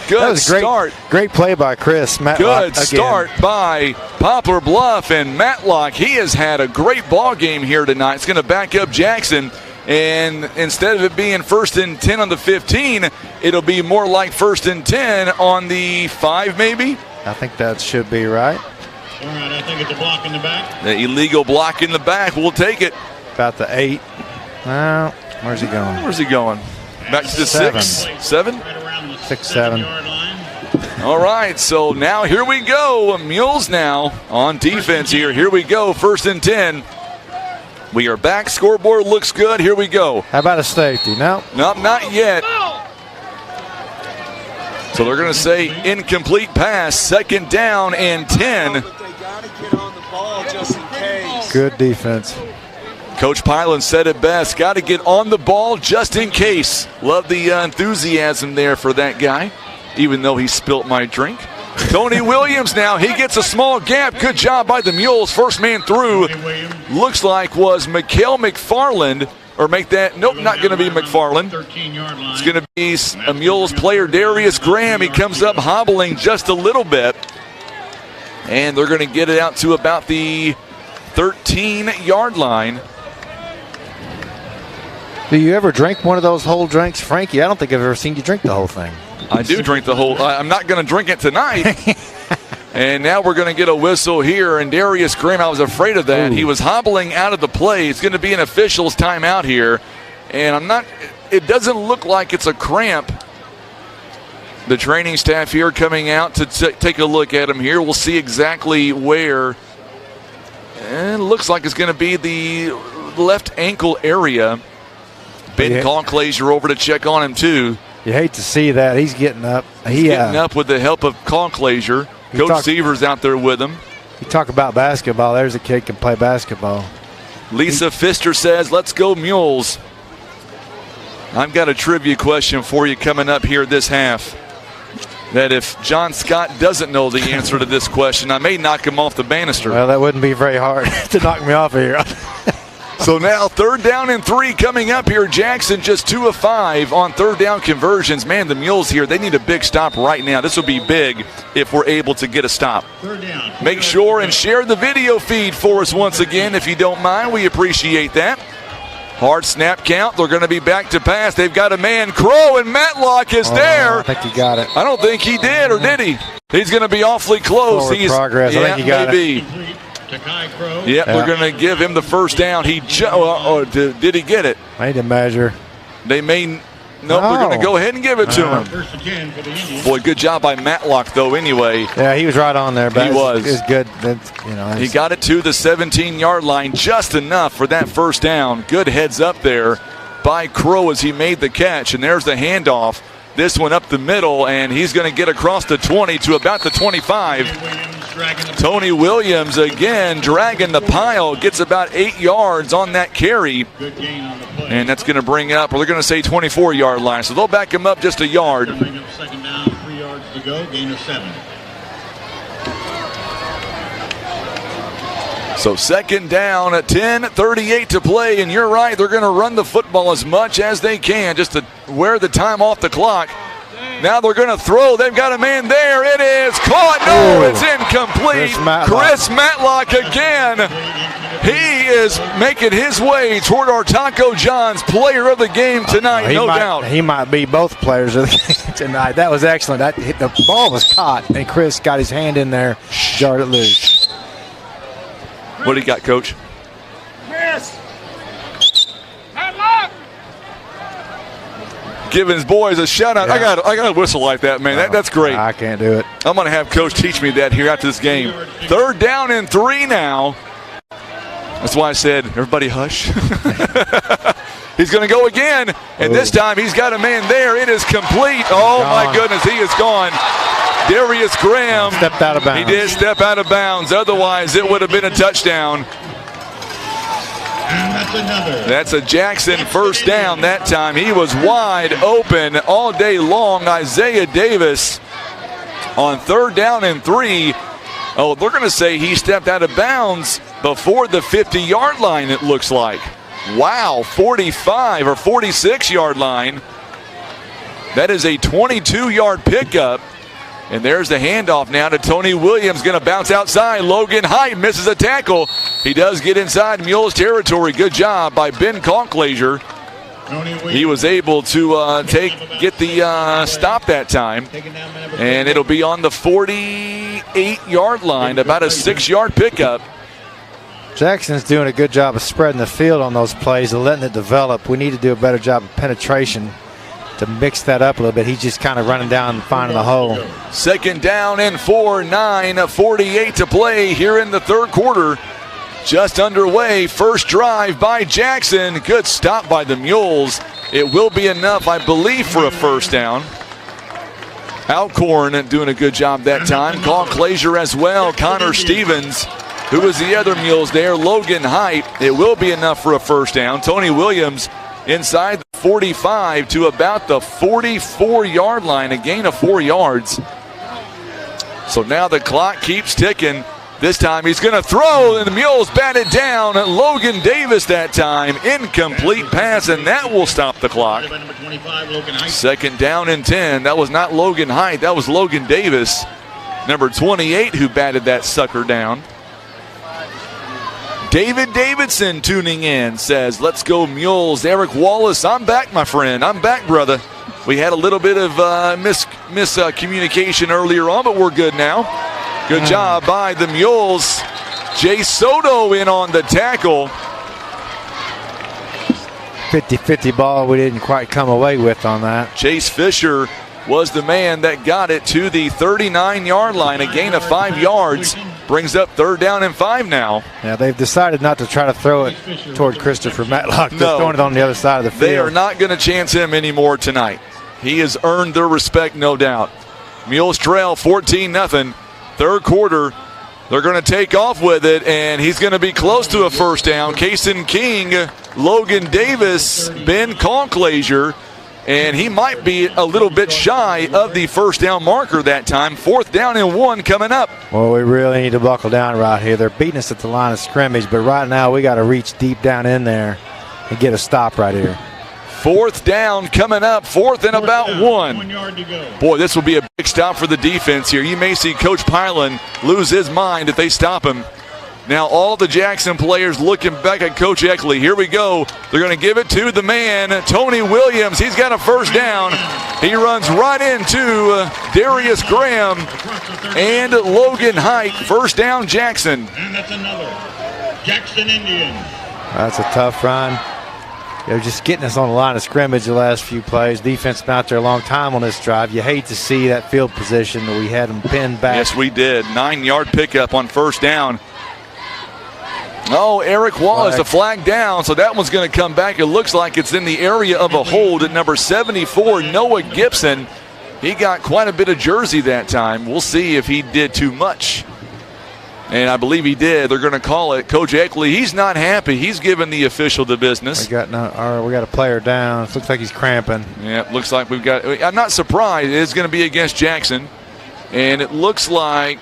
Good that was start. Great play by Chris Matlock. Good start by Poplar Bluff and Matlock. He has had a great ball game here tonight. It's going to back up Jackson. And instead of it being 1st and 10 on the 15, it'll be more like 1st and 10 on the 5 maybe? I think that should be right. All right, I think it's a block in the back. The illegal block in the back. We'll take it. About the 8. Well, where's he going? Where's he going? Back to the 6? 7? 6, 7. All right, so now here we go. Mules now on defense here. Here we go, 1st and 10. We are back. Scoreboard looks good. Here we go. How about a safety? No. Nope, not yet. So they're going to say incomplete pass. 2nd down and 10. Good defense. Coach Pylan said it best. Got to get on the ball just in case. Love the enthusiasm there for that guy, even though he spilt my drink. Tony Williams now. He gets a small gap. Good job by the Mules. First man through. Looks like was Mikhail McFarland. Or make that. Nope, not going to be McFarland. It's going to be a Mules player, Darius Graham. He comes up hobbling just a little bit. And they're going to get it out to about the 13-yard line. Do you ever drink one of those whole drinks, Frankie? I don't think I've ever seen you drink the whole thing. I do drink the whole. I'm not going to drink it tonight. And now we're going to get a whistle here. And Darius Graham, I was afraid of that. Ooh. He was hobbling out of the play. It's going to be an official's timeout here. And it doesn't look like it's a cramp. The training staff here coming out to take a look at him here. We'll see exactly where. And it looks like it's going to be the left ankle area. Ben Conclaser over to check on him, too. You hate to see that. He's getting up. He's getting up with the help of Conclaser. Coach Seavers out there with him. You talk about basketball. There's a kid can play basketball. Lisa Pfister says, let's go Mules. I've got a trivia question for you coming up here this half. That if John Scott doesn't know the answer to this question, I may knock him off the banister. Well, that wouldn't be very hard to knock me off of here. So now 3rd down and 3 coming up here. Jackson just 2 of 5 on 3rd down conversions. Man, the Mules here, they need a big stop right now. This will be big if we're able to get a stop. 3rd down. Make sure and share the video feed for us once again if you don't mind. We appreciate that. Hard snap count. They're going to be back to pass. They've got a man. Crow, and Matlock is there. I think he got it. I don't think he did, or did he? He's going to be awfully close. Forward progress. I think he got it. Yep, they're going to give him the first down. Did he get it? Made a measure. They may. Nope, they're going to go ahead and give it to him. Boy, good job by Matlock, though, anyway. Yeah, he was right on there. But he was. It was good. He got it to the 17-yard line, just enough for that first down. Good heads up there by Crow as he made the catch. And there's the handoff. This one up the middle, and he's going to get across the 20 to about the 25. Tony Williams again dragging the pile, gets about 8 yards on that carry. And that's going to bring up, or they're going to say 24-yard line. So they'll back him up just a yard. Bring up 2nd down, 3 yards to go, gain of 7. So 2nd down at 10:38 to play, and you're right, they're going to run the football as much as they can just to wear the time off the clock. Now they're going to throw. They've got a man there. It is caught. No, it's incomplete. Chris Matlock again. He is making his way toward our Taco John's player of the game tonight, no doubt. He might be both players of the game tonight. That was excellent. The ball was caught, and Chris got his hand in there, jarred it loose. What do you got, Coach? Chris! Giving his boys a shout out. Yeah. I got a whistle like that, man. That's great. I can't do it. I'm going to have Coach teach me that here after this game. 3rd down and 3 now. That's why I said, everybody hush. He's going to go again, and this time he's got a man there. It is complete. Oh, my goodness, he is gone. Darius Graham stepped out of bounds. He did step out of bounds. Otherwise, it would have been a touchdown. And that's another. That's a Jackson first down that time. He was wide open all day long. Isaiah Davis on 3rd down and 3. Oh, they're going to say he stepped out of bounds before the 50-yard line, it looks like. Wow, 45 or 46-yard line. That is a 22-yard pickup. And there's the handoff now to Tony Williams. Going to bounce outside. Logan Height misses a tackle. He does get inside Mules territory. Good job by Ben Conclaser. He was able to get the stop that time. And it'll be on the 48-yard line, about a 6-yard pickup. Jackson's doing a good job of spreading the field on those plays and letting it develop. We need to do a better job of penetration to mix that up a little bit. He's just kind of running down and finding the hole. 2nd down and 4, 9:48 to play here in the 3rd quarter. Just underway. First drive by Jackson. Good stop by the Mules. It will be enough, I believe, for a first down. Alcorn doing a good job that time. Conclaser as well. Connor Stevens. Who was the other Mules there? Logan Height. It will be enough for a first down. Tony Williams inside the 45 to about the 44-yard line, a gain of 4 yards. So now the clock keeps ticking. This time he's going to throw, and the Mules batted down. Logan Davis that time. Incomplete pass, and that will stop the clock. 2nd down and 10. That was not Logan Height. That was Logan Davis, number 28, who batted that sucker down. David Davidson tuning in says, let's go Mules. Eric Wallace, I'm back, my friend. I'm back, brother. We had a little bit of miscommunication earlier on, but we're good now. Good job by the Mules. Jay Soto in on the tackle. 50-50 ball we didn't quite come away with on that. Chase Fisher was the man that got it to the 39-yard line. A gain of 5 yards. Brings up 3rd down and 5 now. Yeah, they've decided not to try to throw it toward Christopher Matlock. No. They're throwing it on the other side of the field. They are not going to chance him anymore tonight. He has earned their respect, no doubt. Mules trail 14-0. 3rd quarter, they're going to take off with it, and he's going to be close to a first down. Kaysen King, Logan Davis, Ben Conclazier, and he might be a little bit shy of the first down marker that time. 4th down and 1 coming up. Well, we really need to buckle down right here. They're beating us at the line of scrimmage, but right now we got to reach deep down in there and get a stop right here. 4th down coming up, 4th and about 1. 1 yard to go. Boy, this will be a big stop for the defense here. You may see Coach Pylan lose his mind if they stop him. Now all the Jackson players looking back at Coach Eckley. Here we go. They're going to give it to the man, Tony Williams. He's got a first down. He runs right into Darius Graham and Logan Height. First down, Jackson. And that's another. Jackson Indians. That's a tough run. They're just getting us on the line of scrimmage the last few plays. Defense been out there a long time on this drive. You hate to see that field position that we had them pinned back. Yes, we did. 9-yard pickup on first down. Oh, Eric Wallace, a flag down, so that one's going to come back. It looks like it's in the area of a hold at number 74, Noah Gibson. He got quite a bit of jersey that time. We'll see if he did too much. And I believe he did. They're going to call it. Coach Eckley, he's not happy. He's giving the official the business. We got a player down. It looks like he's cramping. Yeah, it looks like we've got. I'm not surprised. It's going to be against Jackson. And it looks like.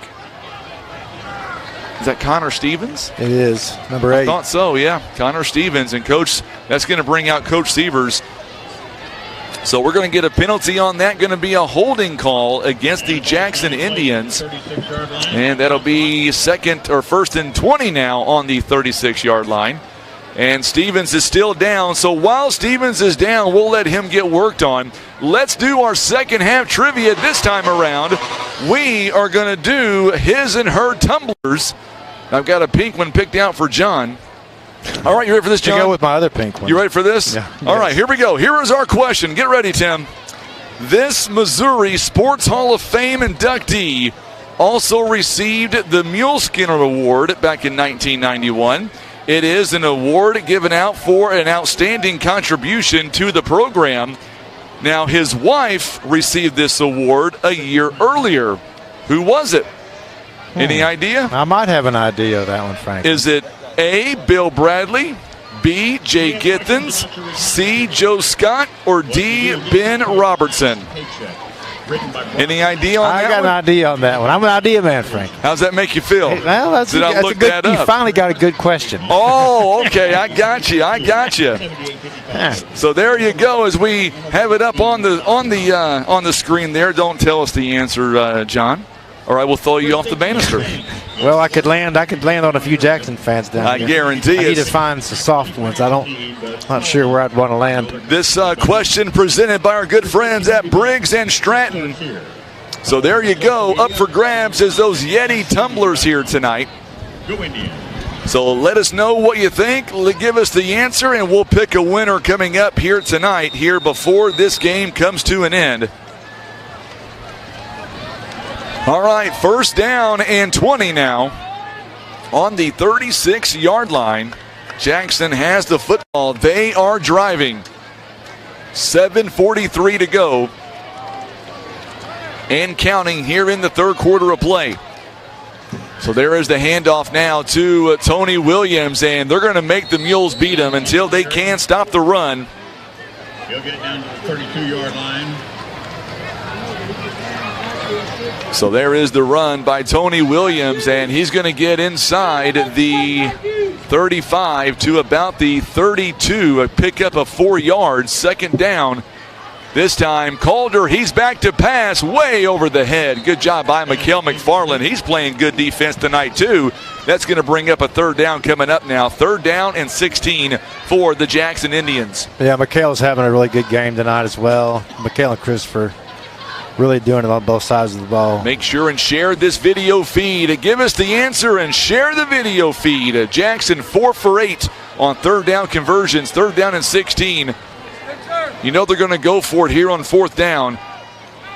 Is that Connor Stevens? It is, number 8. I thought so, yeah. Connor Stevens. And Coach, that's going to bring out Coach Sievers. So we're going to get a penalty on that. Going to be a holding call against the Jackson Indians. And that'll be 1st and 20 now on the 36-yard line. And Stevens is still down. So while Stevens is down, we'll let him get worked on. Let's do our second half trivia this time around. We are going to do his and her tumblers. I've got a pink one picked out for John. All right, you ready for this, John? Go with my other pink one. You ready for this? Yeah. All right, here we go. Here is our question. Get ready, Tim. This Missouri Sports Hall of Fame inductee also received the Muleskinner Award back in 1991. It is an award given out for an outstanding contribution to the program. Now, his wife received this award a year earlier. Who was it? Any idea? I might have an idea of that one, Frank. Is it A, Bill Bradley, B, Jay Githens, C, Joe Scott, or D, Ben Robertson? Any idea on that one? I got an idea on that one. I'm an idea man, Frank. How's that make you feel? Hey, well, Did I look that up? You finally got a good question. Oh, okay. I got you. So there you go. As we have it up on the screen there. Don't tell us the answer, John. Or I will throw you off the banister. Well, I could land on a few Jackson fans down here. I guarantee I need to find some soft ones. Not sure where I'd want to land. This question presented by our good friends at Briggs and Stratton. So there you go. Up for grabs is those Yeti tumblers here tonight. So let us know what you think. Give us the answer, and we'll pick a winner coming up here tonight, here before this game comes to an end. All right, 1st down and 20 now on the 36-yard line. Jackson has the football. They are driving. 7:43 to go and counting here in the 3rd quarter of play. So there is the handoff now to Tony Williams, and they're going to make the Mules beat them until they can stop the run. He'll get it down to the 32-yard line. So there is the run by Tony Williams, and he's going to get inside the 35 to about the 32, a pickup of 4 yards, 2nd down. This time, Calder, he's back to pass way over the head. Good job by Mikael McFarland. He's playing good defense tonight, too. That's going to bring up a 3rd down coming up now. 3rd down and 16 for the Jackson Indians. Yeah, Mikael's having a really good game tonight as well. Mikael and Christopher really doing it on both sides of the ball. Make sure and share this video feed. Give us the answer and share the video feed. Jackson 4 for 8 on third down conversions, third down and 16. You know they're going to go for it here on fourth down.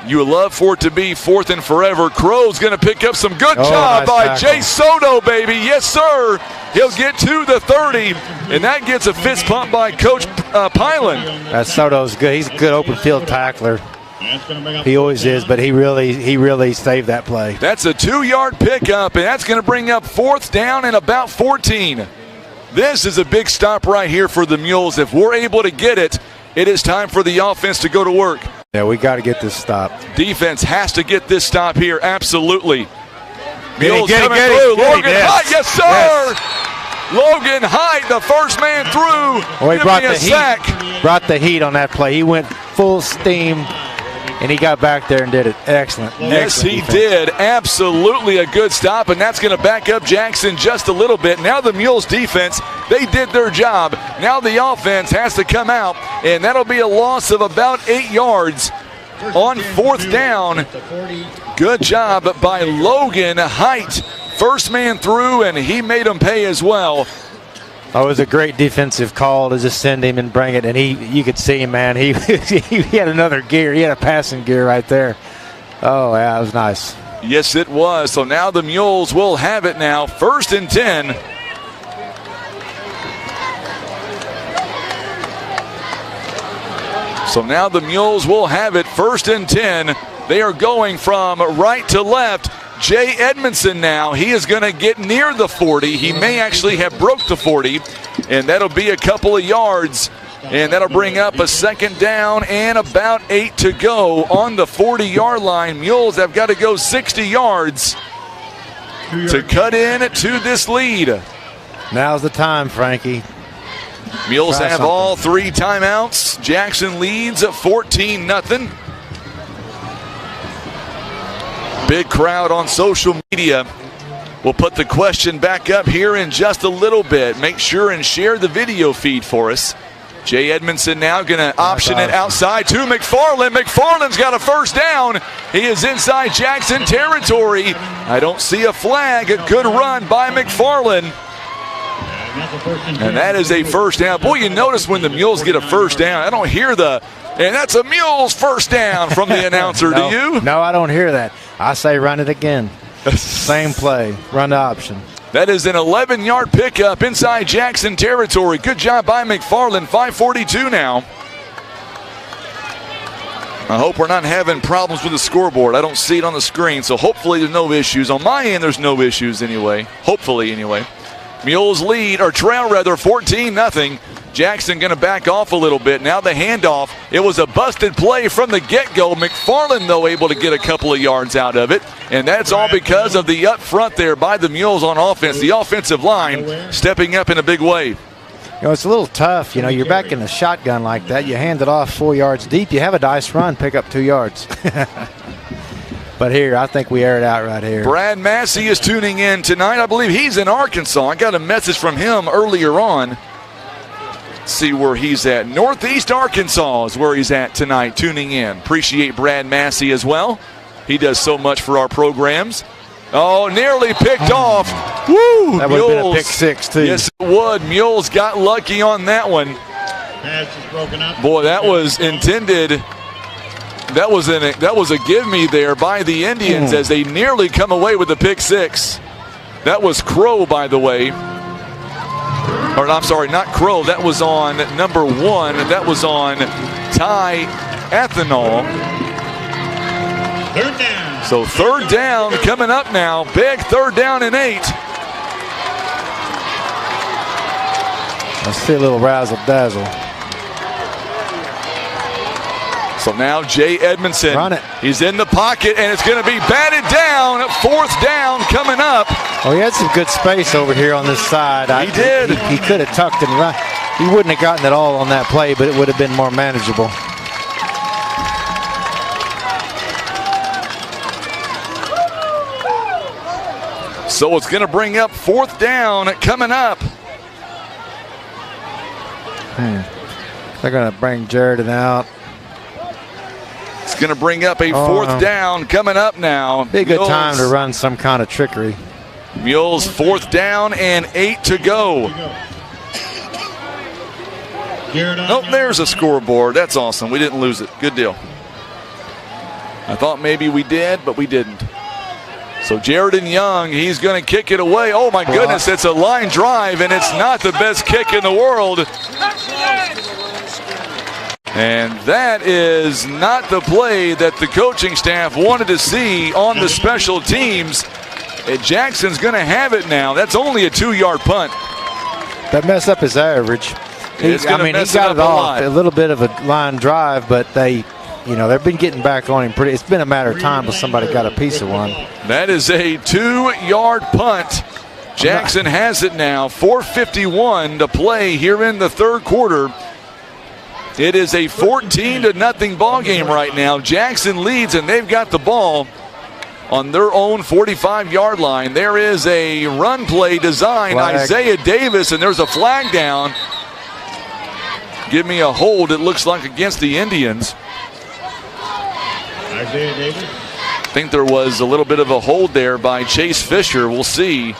You would love for it to be fourth and forever. Crow's going to pick up some good job by Jay Soto, baby. Yes, sir. He'll get to the 30, and that gets a fist pump by Coach Pylan. That Soto's good. He's a good open field tackler. He always is, but he really saved that play. That's a 2-yard pickup, and that's going to bring up fourth down and about 14. This is a big stop right here for the Mules. If we're able to get it, it is time for the offense to go to work. Yeah, we got to get this stop. Defense has to get this stop here, absolutely. Mules coming through. Logan Height, yes, sir. Yes. Logan Height, the first man through. Well, he brought the heat. Brought the heat on that play. He went full steam, and he got back there and did it. Excellent. Yes, he did. Absolutely a good stop, and that's going to back up Jackson just a little bit. Now the Mules defense, they did their job. Now the offense has to come out, and that'll be a loss of about 8 yards on fourth down. Good job by Logan Height. First man through, and he made him pay as well. Oh, it was a great defensive call to just send him and bring it, and you could see him, man. He had another gear. He had a passing gear right there. Oh, yeah, it was nice. Yes, it was. So now the Mules will have it now. 1st and 10. So now the Mules will have it. 1st and 10. They are going from right to left. Jay Edmondson now, he is going to get near the 40. He may actually have broke the 40, and that'll be a couple of yards, and that'll bring up a second down and about 8 to go on the 40-yard line. Mules have got to go 60 yards to cut in to this lead. Now's the time, Frankie. Mules have all 3 timeouts. Jackson leads at 14-0. Big crowd on social media. We'll put the question back up here in just a little bit. Make sure and share the video feed for us. Jay Edmondson now going to option it outside to McFarland. McFarland's got a first down. He is inside Jackson territory. I don't see a flag. A good run by McFarland. And that is a first down. Boy, you notice when the Mules get a first down, I don't hear and that's a Mules first down from the announcer. No, do you? No, I don't hear that. I say run it again. Same play. Run the option. That is an 11-yard pickup inside Jackson territory. Good job by McFarland. 5:42 now. I hope we're not having problems with the scoreboard. I don't see it on the screen, so hopefully there's no issues. On my end, there's no issues anyway. Hopefully, anyway. Mules lead, or trail rather, 14-0. Jackson going to back off a little bit. Now the handoff. It was a busted play from the get-go. McFarland, though, able to get a couple of yards out of it. And that's all because of the up front there by the Mules on offense. The offensive line stepping up in a big way. You know, it's a little tough. You know, you're back in the shotgun like that. You hand it off 4 yards deep. You have a nice run, pick up 2 yards. But here, I think we air it out right here. Brad Massey is tuning in tonight. I believe he's in Arkansas. I got a message from him earlier on. Let's see where he's at. Northeast Arkansas is where he's at tonight, tuning in. Appreciate Brad Massey as well. He does so much for our programs. Oh, nearly picked off. Woo! That would have been a pick six, too. Yes, it would. Mules got lucky on that one. Pass is broken up. Boy, that was intended. That was a give me there by the Indians as they nearly come away with the pick six. That was Crow, by the way. Or I'm sorry, not Crow. That was on number 1. That was on Ty Ethanol. Third down. So third down coming up now. Big third down and 8. I see a little razzle-dazzle. So now Jay Edmondson. Run it. He's in the pocket, and it's going to be batted down. Fourth down coming up. Oh, he had some good space over here on this side. He did. He could have tucked and run. He wouldn't have gotten it all on that play, but it would have been more manageable. So it's going to bring up fourth down coming up. They're going to bring Jaredon out. going to bring up a fourth down coming up now. Be a good time to run some kind of trickery. Mules fourth down and 8 to go. Nope, there's a scoreboard. That's awesome. We didn't lose it. Good deal. I thought maybe we did, but we didn't. So Jared and Young, he's going to kick it away. Oh, my goodness, it's a line drive, and it's not the best kick in the world. And that is not the play that the coaching staff wanted to see on the special teams. And Jackson's going to have it now. That's only a 2-yard punt. That messed up his average. He got it off a little bit of a line drive, but they've been getting back on him pretty. It's been a matter of time until somebody got a piece of one. That is a 2-yard punt. Jackson has it now. 4:51 to play here in the third quarter. It is a 14-0 ball game right now. Jackson leads, and they've got the ball on their own 45-yard line. There is a run play designed. Isaiah Davis, and there's a flag down. Give me a hold, it looks like, against the Indians. Isaiah Davis. I think there was a little bit of a hold there by Chase Fisher. We'll see.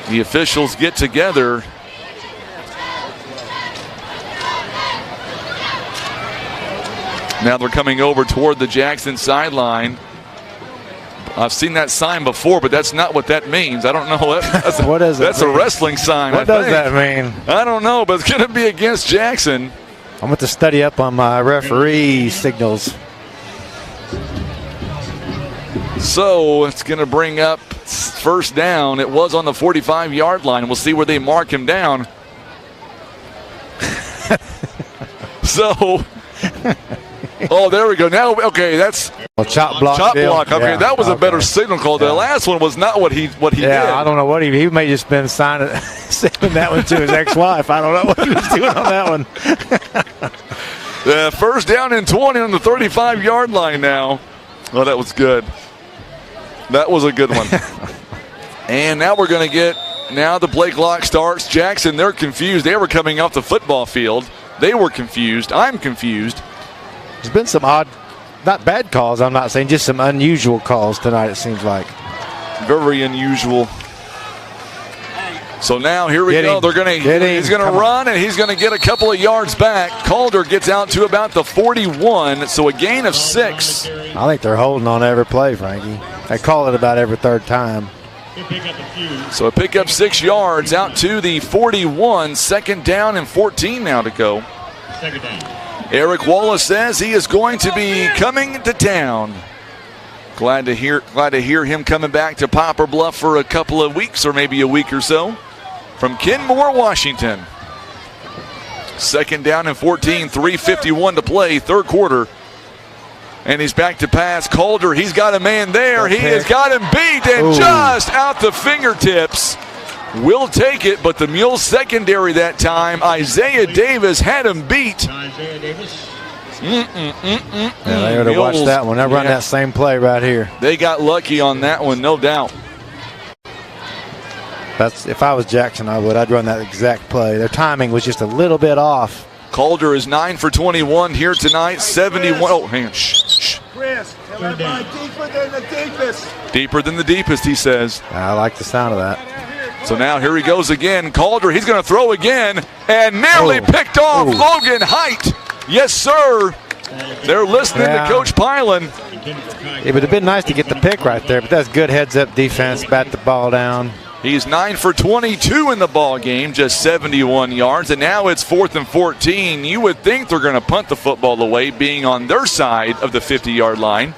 The officials get together. Now they're coming over toward the Jackson sideline. I've seen that sign before, but that's not what that means. I don't know. What is it? That's a wrestling sign. What does that mean? I don't know, but it's going to be against Jackson. I'm going to study up on my referee signals. So it's going to bring up first down. It was on the 45-yard line. We'll see where they mark him down. Oh, there we go. Now, okay, that's chop block. Okay, yeah, that was a better signal call. The last one was not what he did. Yeah, I don't know what he may just been sending that one to his ex-wife. I don't know what he was doing on that one. First down and 20 on the 35-yard line now. Oh, that was good. That was a good one. And now we're going to get, now the play clock starts. Jackson, they're confused. They were coming off the football field. They were confused. I'm confused. There's been some odd, not bad calls, I'm not saying, just some unusual calls tonight, it seems like. Very unusual. So now here we go. He's going to run, and he's going to get a couple of yards back. Calder gets out to about the 41, so a gain of 6. I think they're holding on every play, Frankie. They call it about every third time. So a pick up 6 yards out to the 41. Second down and 14 now to go. Second down. Eric Wallace says he is going to be coming to town. Glad to hear him coming back to Poplar Bluff for a couple of weeks or maybe a week or so. From Kenmore, Washington. Second down and 14, 3:51 to play, third quarter. And he's back to pass. Calder, he's got a man there. He has got him beat and just out the fingertips. Will take it, but the Mules secondary that time, Isaiah Davis had him beat. Isaiah Davis. Yeah, they would have watched that one. They run that same play right here. They got lucky on that one, no doubt. If I was Jackson, I'd run that exact play. Their timing was just a little bit off. Calder is 9 for 21 here tonight. 71. Oh, hang on. Shh. Chris, deeper than the deepest. Deeper than the deepest, he says. I like the sound of that. So now here he goes again. Calder, he's going to throw again and nearly picked off Logan Height. Yes, sir. They're listening to Coach Pylan. It would have been nice to get the pick right there, but that's good heads-up defense. Bat the ball down. He's 9 for 22 in the ball game, just 71 yards, and now it's 4th and 14. You would think they're going to punt the football away, being on their side of the 50-yard line.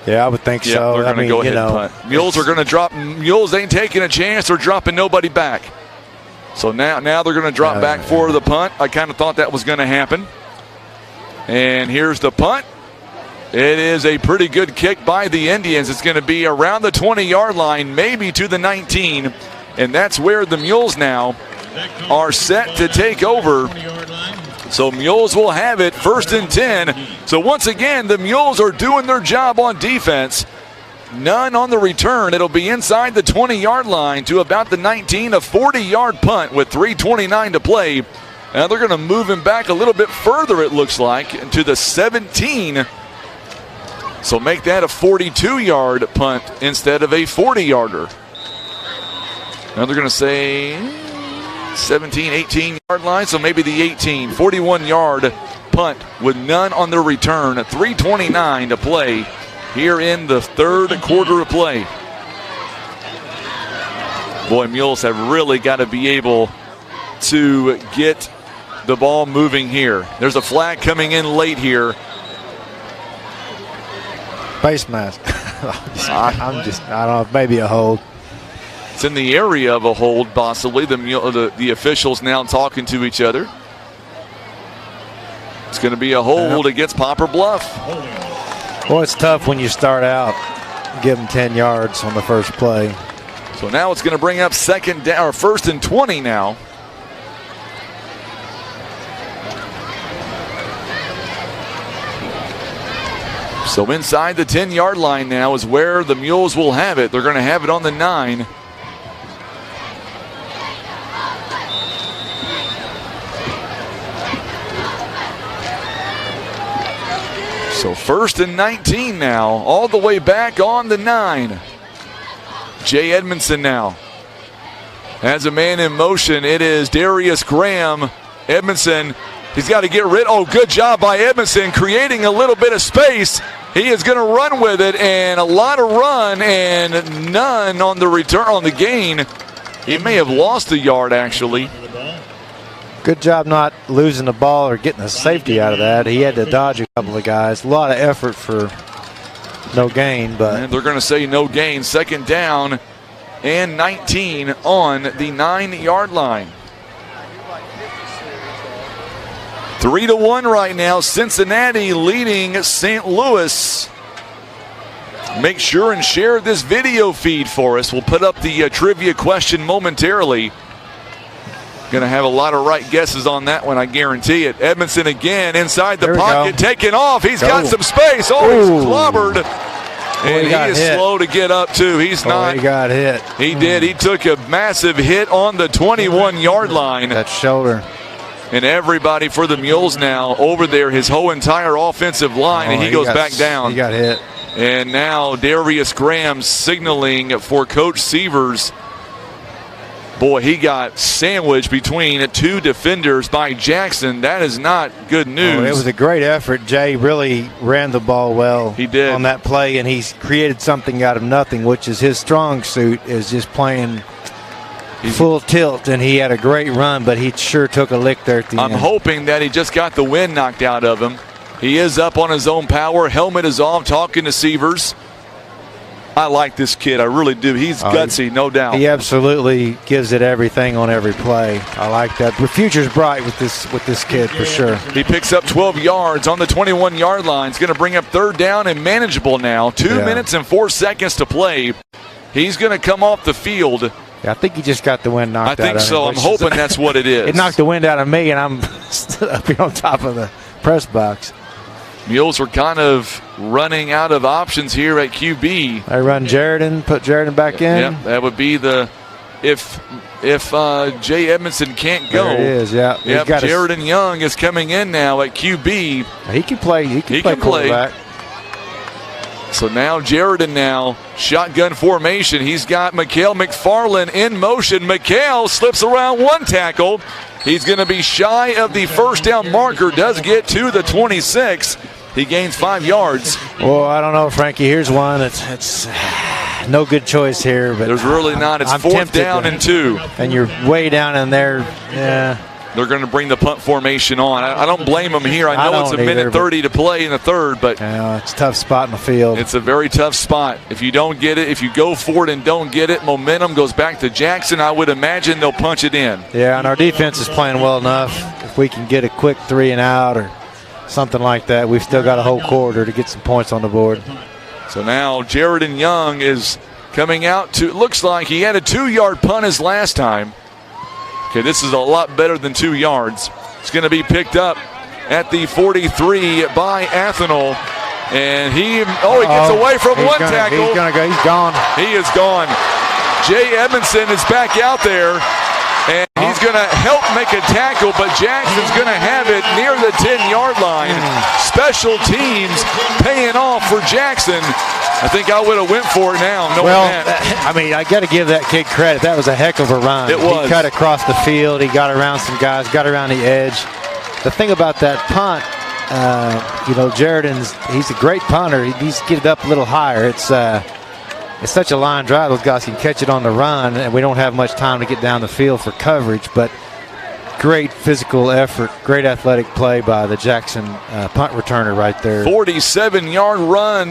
Yeah, I would think so. They're going to go ahead and punt. Mules are going to drop. Mules ain't taking a chance. They're dropping nobody back. So now they're going to drop back for the punt. I kind of thought that was going to happen. And here's the punt. It is a pretty good kick by the Indians. It's going to be around the 20-yard line, maybe to the 19. And that's where the Mules now are set to take over. So Mules will have it 1st and 10. So once again, the Mules are doing their job on defense. None on the return. It'll be inside the 20-yard line to about the 19, a 40-yard punt with 3:29 to play Now they're going to move him back a little bit further, it looks like, into the 17. So make that a 42-yard punt instead of a 40-yarder. Now they're going to say 17, 18-yard line, so maybe the 18. 41-yard punt with none on the return. 3:29 to play here in the third quarter of play. Boy, Mules have really got to be able to get the ball moving here. There's a flag coming in late here. Face mask. I don't know, maybe a hold. It's in the area of a hold, possibly. The officials now talking to each other. It's going to be a hold against Poplar Bluff. Well, it's tough when you start out, give them 10 yards on the first play. So now it's going to bring up first and 20 now. So inside the 10-yard line now is where the Mules will have it. They're going to have it on the 9. So first and 19 now, all the way back on the 9. Jay Edmondson now has a man in motion. It is Darius Graham. Edmondson, he's got to get rid. Oh, good job by Edmondson, creating a little bit of space. He is going to run with it, and a lot of run and none on the return on the gain. He may have lost a yard, actually. Good job not losing the ball or getting a safety out of that. He had to dodge a couple of guys. A lot of effort for no gain, but and they're going to say no gain. Second down and 19 on the 9-yard line. 3-1 right now. Cincinnati leading St. Louis. Make sure and share this video feed for us. We'll put up the trivia question momentarily. Going to have a lot of right guesses on that one, I guarantee it. Edmondson again inside the pocket, taking off. He's got some space. Oh, he's clobbered. And he is slow to get up, too. He's not. He got hit. He did. He took a massive hit on the 21-yard line. That shoulder. And everybody for the Mules now over there, his whole entire offensive line, and he goes back down. He got hit. And now Darius Graham signaling for Coach Sievers. Boy, he got sandwiched between two defenders by Jackson. That is not good news. Oh, it was a great effort. Jay really ran the ball well. He did. On that play, and he's created something out of nothing, which is his strong suit, is just playing full tilt, and he had a great run, but he sure took a lick there at the end. I'm hoping that he just got the wind knocked out of him. He is up on his own power. Helmet is off, talking to Sievers. I like this kid. I really do. He's gutsy, no doubt. He absolutely gives it everything on every play. I like that. The future's bright with this kid for sure. He picks up 12 yards on the 21-yard line. It's going to bring up third down and manageable now. 2 minutes and 4 seconds to play. He's going to come off the field. Yeah, I think he just got the wind knocked out of him. I think so. I'm hoping that's what it is. It knocked the wind out of me, and I'm stood up here on top of the press box. Mules were kind of running out of options here at QB. They run Jaredon, put Jaredon back in. Yeah, that would be the if Jay Edmondson can't go. There it is, yeah. Yep, Jaredon Young is coming in now at QB. He can play. He can play quarterback. So now Jaredon now, shotgun formation. He's got Mikhail McFarland in motion. Mikhail slips around one tackle. He's going to be shy of the first down marker. Does get to the 26. He gains 5 yards. Well, I don't know, Frankie. Here's one. It's no good choice here. But there's really not. It's fourth down and 2. And you're way down in there. Yeah. They're going to bring the punt formation on. I don't blame them here. I know it's a minute 30 to play in the third, but it's a tough spot in the field. It's a very tough spot. If you don't get it, if you go for it and don't get it, momentum goes back to Jackson. I would imagine they'll punch it in. Yeah, and our defense is playing well enough. If we can get a quick 3 and out or something like that, we've still got a whole quarter to get some points on the board. So now Jaredon Young is coming out to, it looks like he had a 2-yard punt his last time. Okay, this is a lot better than 2 yards. It's going to be picked up at the 43 by Athenal. And he gets away from one tackle. He's going to go. He's gone. He is gone. Jay Edmondson is back out there. And he's going to help make a tackle, but Jackson's going to have it near the 10-yard line. Special teams paying off for Jackson. I think I would have went for it now. I mean, I got to give that kid credit. That was a heck of a run. It was. He cut across the field. He got around some guys, got around the edge. The thing about that punt, Jaredon's, he's a great punter. He needs to get it up a little higher. It's such a line drive. Those guys can catch it on the run, and we don't have much time to get down the field for coverage, but great physical effort, great athletic play by the Jackson punt returner right there. 47-yard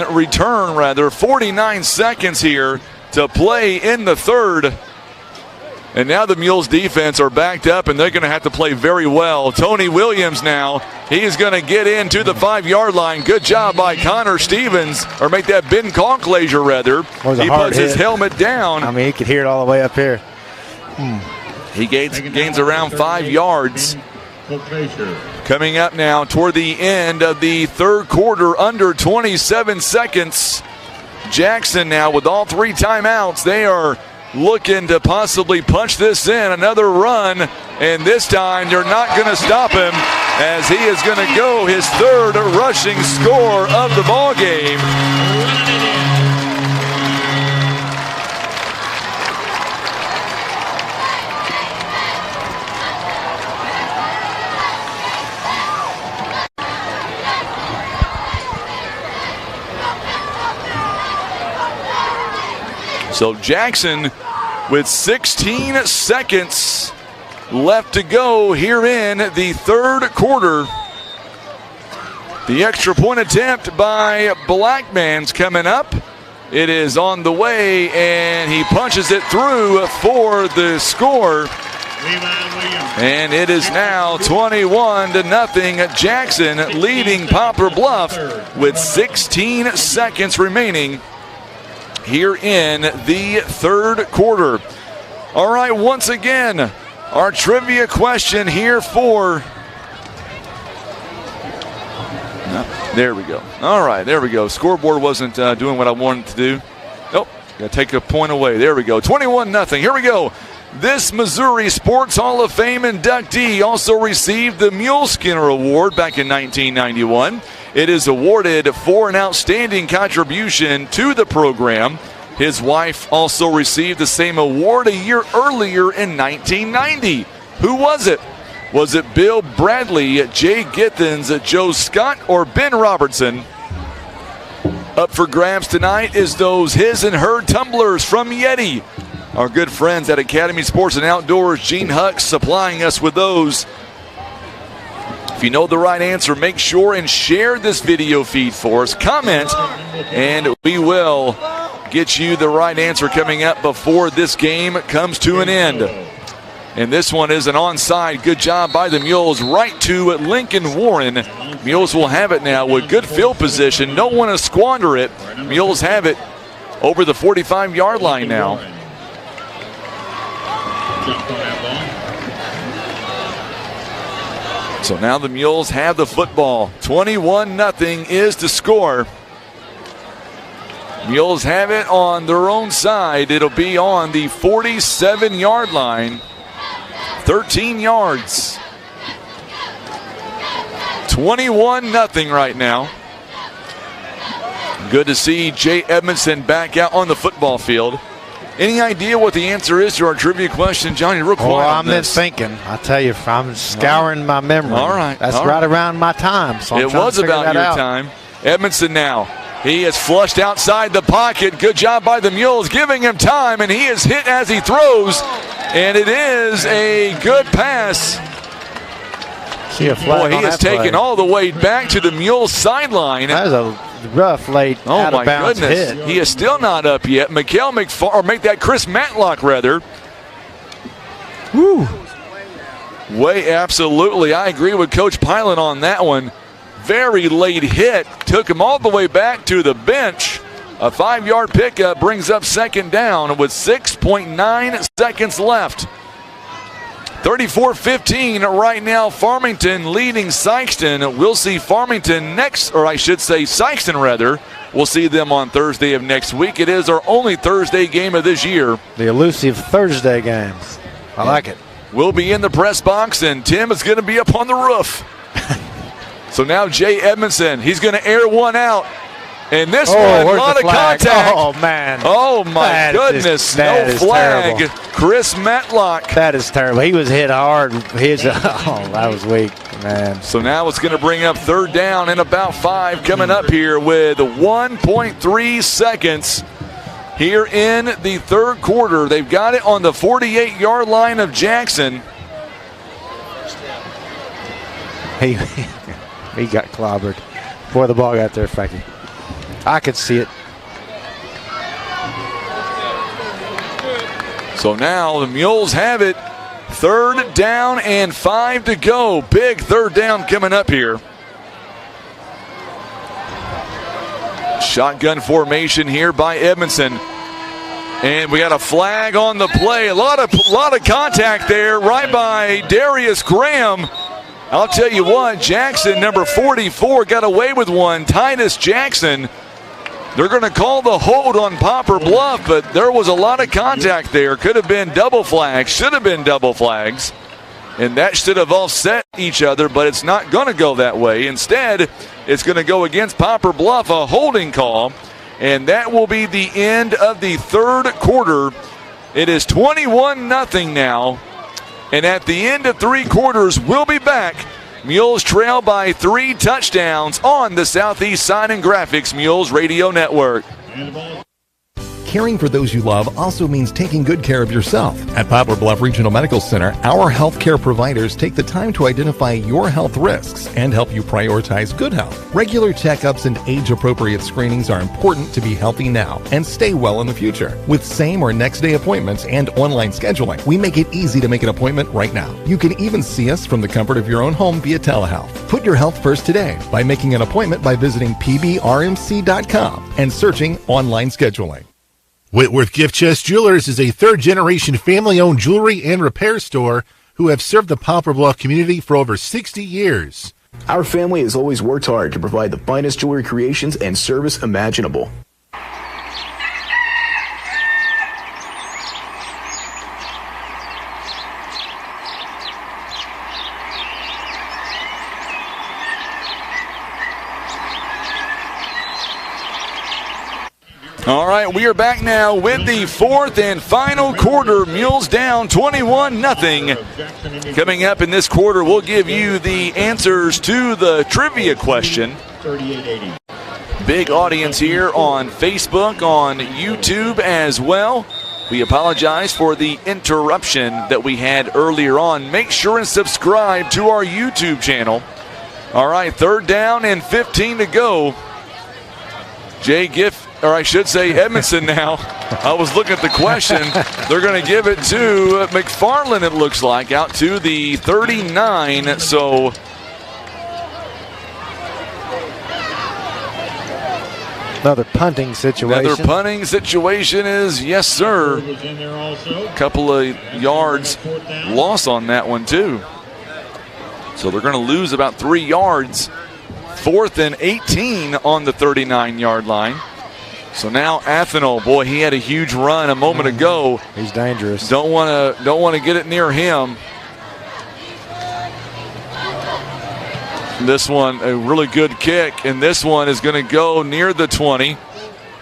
return, 49 seconds here to play in the third. And now the Mules defense are backed up, and they're going to have to play very well. Tony Williams now, he's going to get into the 5-yard line. Good job by Connor Stevens, or make that Ben Conclaser, rather. He puts his helmet down. I mean, he could hear it all the way up here. He gains around 5 yards. Coming up now toward the end of the third quarter, under 27 seconds. Jackson now with all 3 timeouts. They are looking to possibly punch this in. Another run, and this time they're not going to stop him as he is going to go his third rushing score of the ball game. So Jackson with 16 seconds left to go here in the third quarter. The extra point attempt by Blackman's coming up. It is on the way, and he punches it through for the score. And it is now 21-0. Jackson leading Poplar Bluff with 16 seconds remaining here in the third quarter. All right, once again, our trivia question here for... there we go. All right, there we go. Scoreboard wasn't doing what I wanted to do. Nope, got to take a point away. There we go. 21-0. Here we go. This Missouri Sports Hall of Fame inductee also received the Mule Skinner Award back in 1991. It is awarded for an outstanding contribution to the program. His wife also received the same award a year earlier in 1990. Who was it? Was it Bill Bradley, Jay Githens, Joe Scott, or Ben Robertson? Up for grabs tonight is those his and her tumblers from Yeti. Our good friends at Academy Sports and Outdoors, Gene Huck, supplying us with those. If you know the right answer, make sure and share this video feed for us. Comment, and we will get you the right answer coming up before this game comes to an end. And this one is an onside. Good job by the Mules right to Lincoln Warren. Mules will have it now with good field position. Don't want to squander it. Mules have it over the 45-yard line now. So now the Mules have the football. 21-0 is the score. Mules have it on their own side. It'll be on the 47-yard line. 13 yards. 21-0 right now. Good to see Jay Edmondson back out on the football field. Any idea what the answer is to our trivia question, Johnny? Real quiet. Well, I'm thinking. I tell you, I'm scouring my memory. All right. That's right around my time. So it was about your time. Edmondson now. He is flushed outside the pocket. Good job by the Mules, giving him time, and he is hit as he throws. And it is a good pass. Boy, he is taken all the way back to the Mules sideline. That was a rough late out of bounds hit. He is still not up yet. Make that Chris Matlock rather. Woo. Absolutely. I agree with Coach Pilot on that one. Very late hit. Took him all the way back to the bench. A 5-yard pickup brings up second down with 6.9 seconds left. 34-15 right now. Farmington leading Sykeston. We'll see Farmington next, or I should say Sykeston rather. We'll see them on Thursday of next week. It is our only Thursday game of this year. The elusive Thursday game. I like it. will be in the press box, and Tim is going to be up on the roof. So now Jay Edmondson, he's going to air one out. And this one, a lot of contact. Oh, man. Oh, my goodness. No flag. Terrible. Chris Matlock. That is terrible. He was hit hard. That was weak, man. So now it's going to bring up third down and about 5 coming up here with 1.3 seconds here in the third quarter. They've got it on the 48-yard line of Jackson. He got clobbered. Boy, the ball got there, Frankie. I could see it. So now the Mules have it. Third down and 5 to go. Big third down coming up here. Shotgun formation here by Edmondson. And we got a flag on the play. A lot of contact there right by Darius Graham. I'll tell you what, Jackson, number 44, got away with one. Titus Jackson. They're going to call the hold on Poplar Bluff, but there was a lot of contact there. Could have been double flags, should have been double flags. And that should have offset each other, but it's not going to go that way. Instead, it's going to go against Poplar Bluff, a holding call. And that will be the end of the third quarter. It is 21-0 now. And at the end of 3 quarters, we'll be back. Mules trail by 3 touchdowns on the Southeast Sign and Graphics Mules Radio Network. Caring for those you love also means taking good care of yourself. At Poplar Bluff Regional Medical Center, our healthcare providers take the time to identify your health risks and help you prioritize good health. Regular checkups and age-appropriate screenings are important to be healthy now and stay well in the future. With same or next day appointments and online scheduling, we make it easy to make an appointment right now. You can even see us from the comfort of your own home via telehealth. Put your health first today by making an appointment by visiting pbrmc.com and searching online scheduling. Whitworth Gift Chest Jewelers is a third-generation family-owned jewelry and repair store who have served the Poplar Bluff community for over 60 years. Our family has always worked hard to provide the finest jewelry creations and service imaginable. All right, we are back now with the fourth and final quarter. Mules down 21-0. Coming up in this quarter, we'll give you the answers to the trivia question. Big audience here on Facebook, on YouTube as well. We apologize for the interruption that we had earlier on. Make sure and subscribe to our YouTube channel. All right, third down and 15 to go. Edmondson now. I was looking at the question. They're going to give it to McFarland, it looks like, out to the 39. So another punting situation. Another punting situation is, yes, sir. A couple of yards loss on that one, too. So they're going to lose about 3 yards. 4th and 18 on the 39-yard line. So now Atheno, boy, he had a huge run a moment ago. He's dangerous. Don't want to get it near him. This one, a really good kick, and this one is going to go near the 20.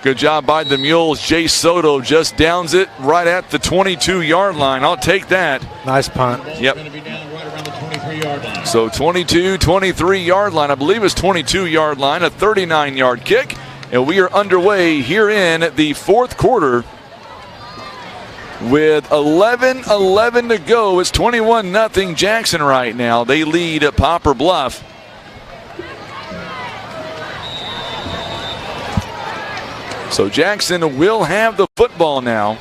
Good job by the Mules. Jay Soto just downs it right at the 22-yard line. I'll take that. Nice punt. Yep. So 22, 23-yard line. I believe it's 22-yard line, a 39-yard kick. And we are underway here in the fourth quarter with 11-11 to go. It's 21-0 Jackson right now. They lead at Poplar Bluff. So Jackson will have the football now.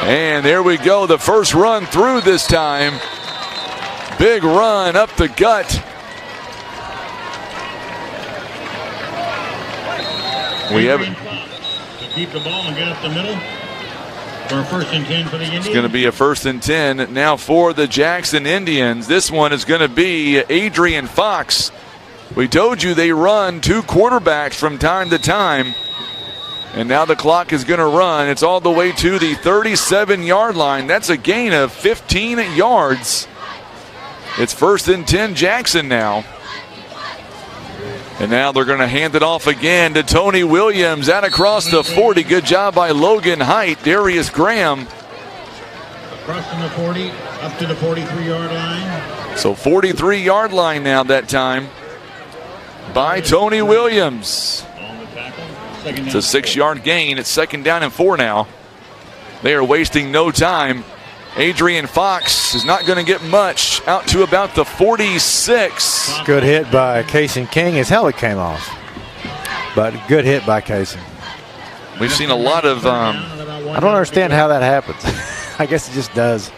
And there we go. The first run through this time. Big run up the gut. We have it. To keep the ball and get up the middle for a 1st and 10 for the Indians. It's going to be a 1st and 10 now for the Jackson Indians. This one is going to be Adrian Fox. We told you they run 2 quarterbacks from time to time. And now the clock is going to run. It's all the way to the 37-yard line. That's a gain of 15 yards. It's 1st and 10 Jackson now. And now they're going to hand it off again to Tony Williams out across the 40. Good job by Logan Height. Darius Graham. Across from the 40 up to the 43-yard line. So 43-yard line now that time by Tony Williams. It's a 6-yard gain. It's 2nd down and 4 now. They are wasting no time. Adrian Fox is not going to get much, out to about the 46. Good hit by Kaysen King. His helmet came off. But good hit by Kaysen. We've seen a lot of... I don't understand how that happens. I guess it just does.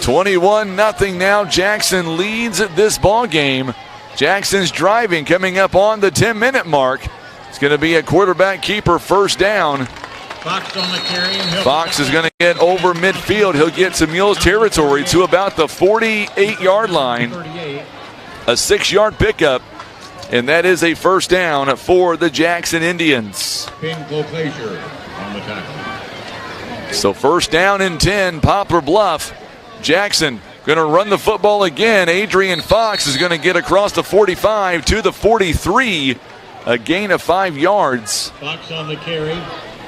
21-0 now. Jackson leads this ball game. Jackson's driving, coming up on the 10-minute mark. It's going to be a quarterback keeper 1st down. Fox on the carry. Fox is going to get over midfield. He'll get to Mules territory to about the 48-yard line. A 6-yard pickup, and that is a 1st down for the Jackson Indians. Pin Glacier on the tackle. So 1st down and 10, Poplar Bluff. Jackson going to run the football again. Adrian Fox is going to get across the 45 to the 43. A gain of 5 yards. Fox on the carry.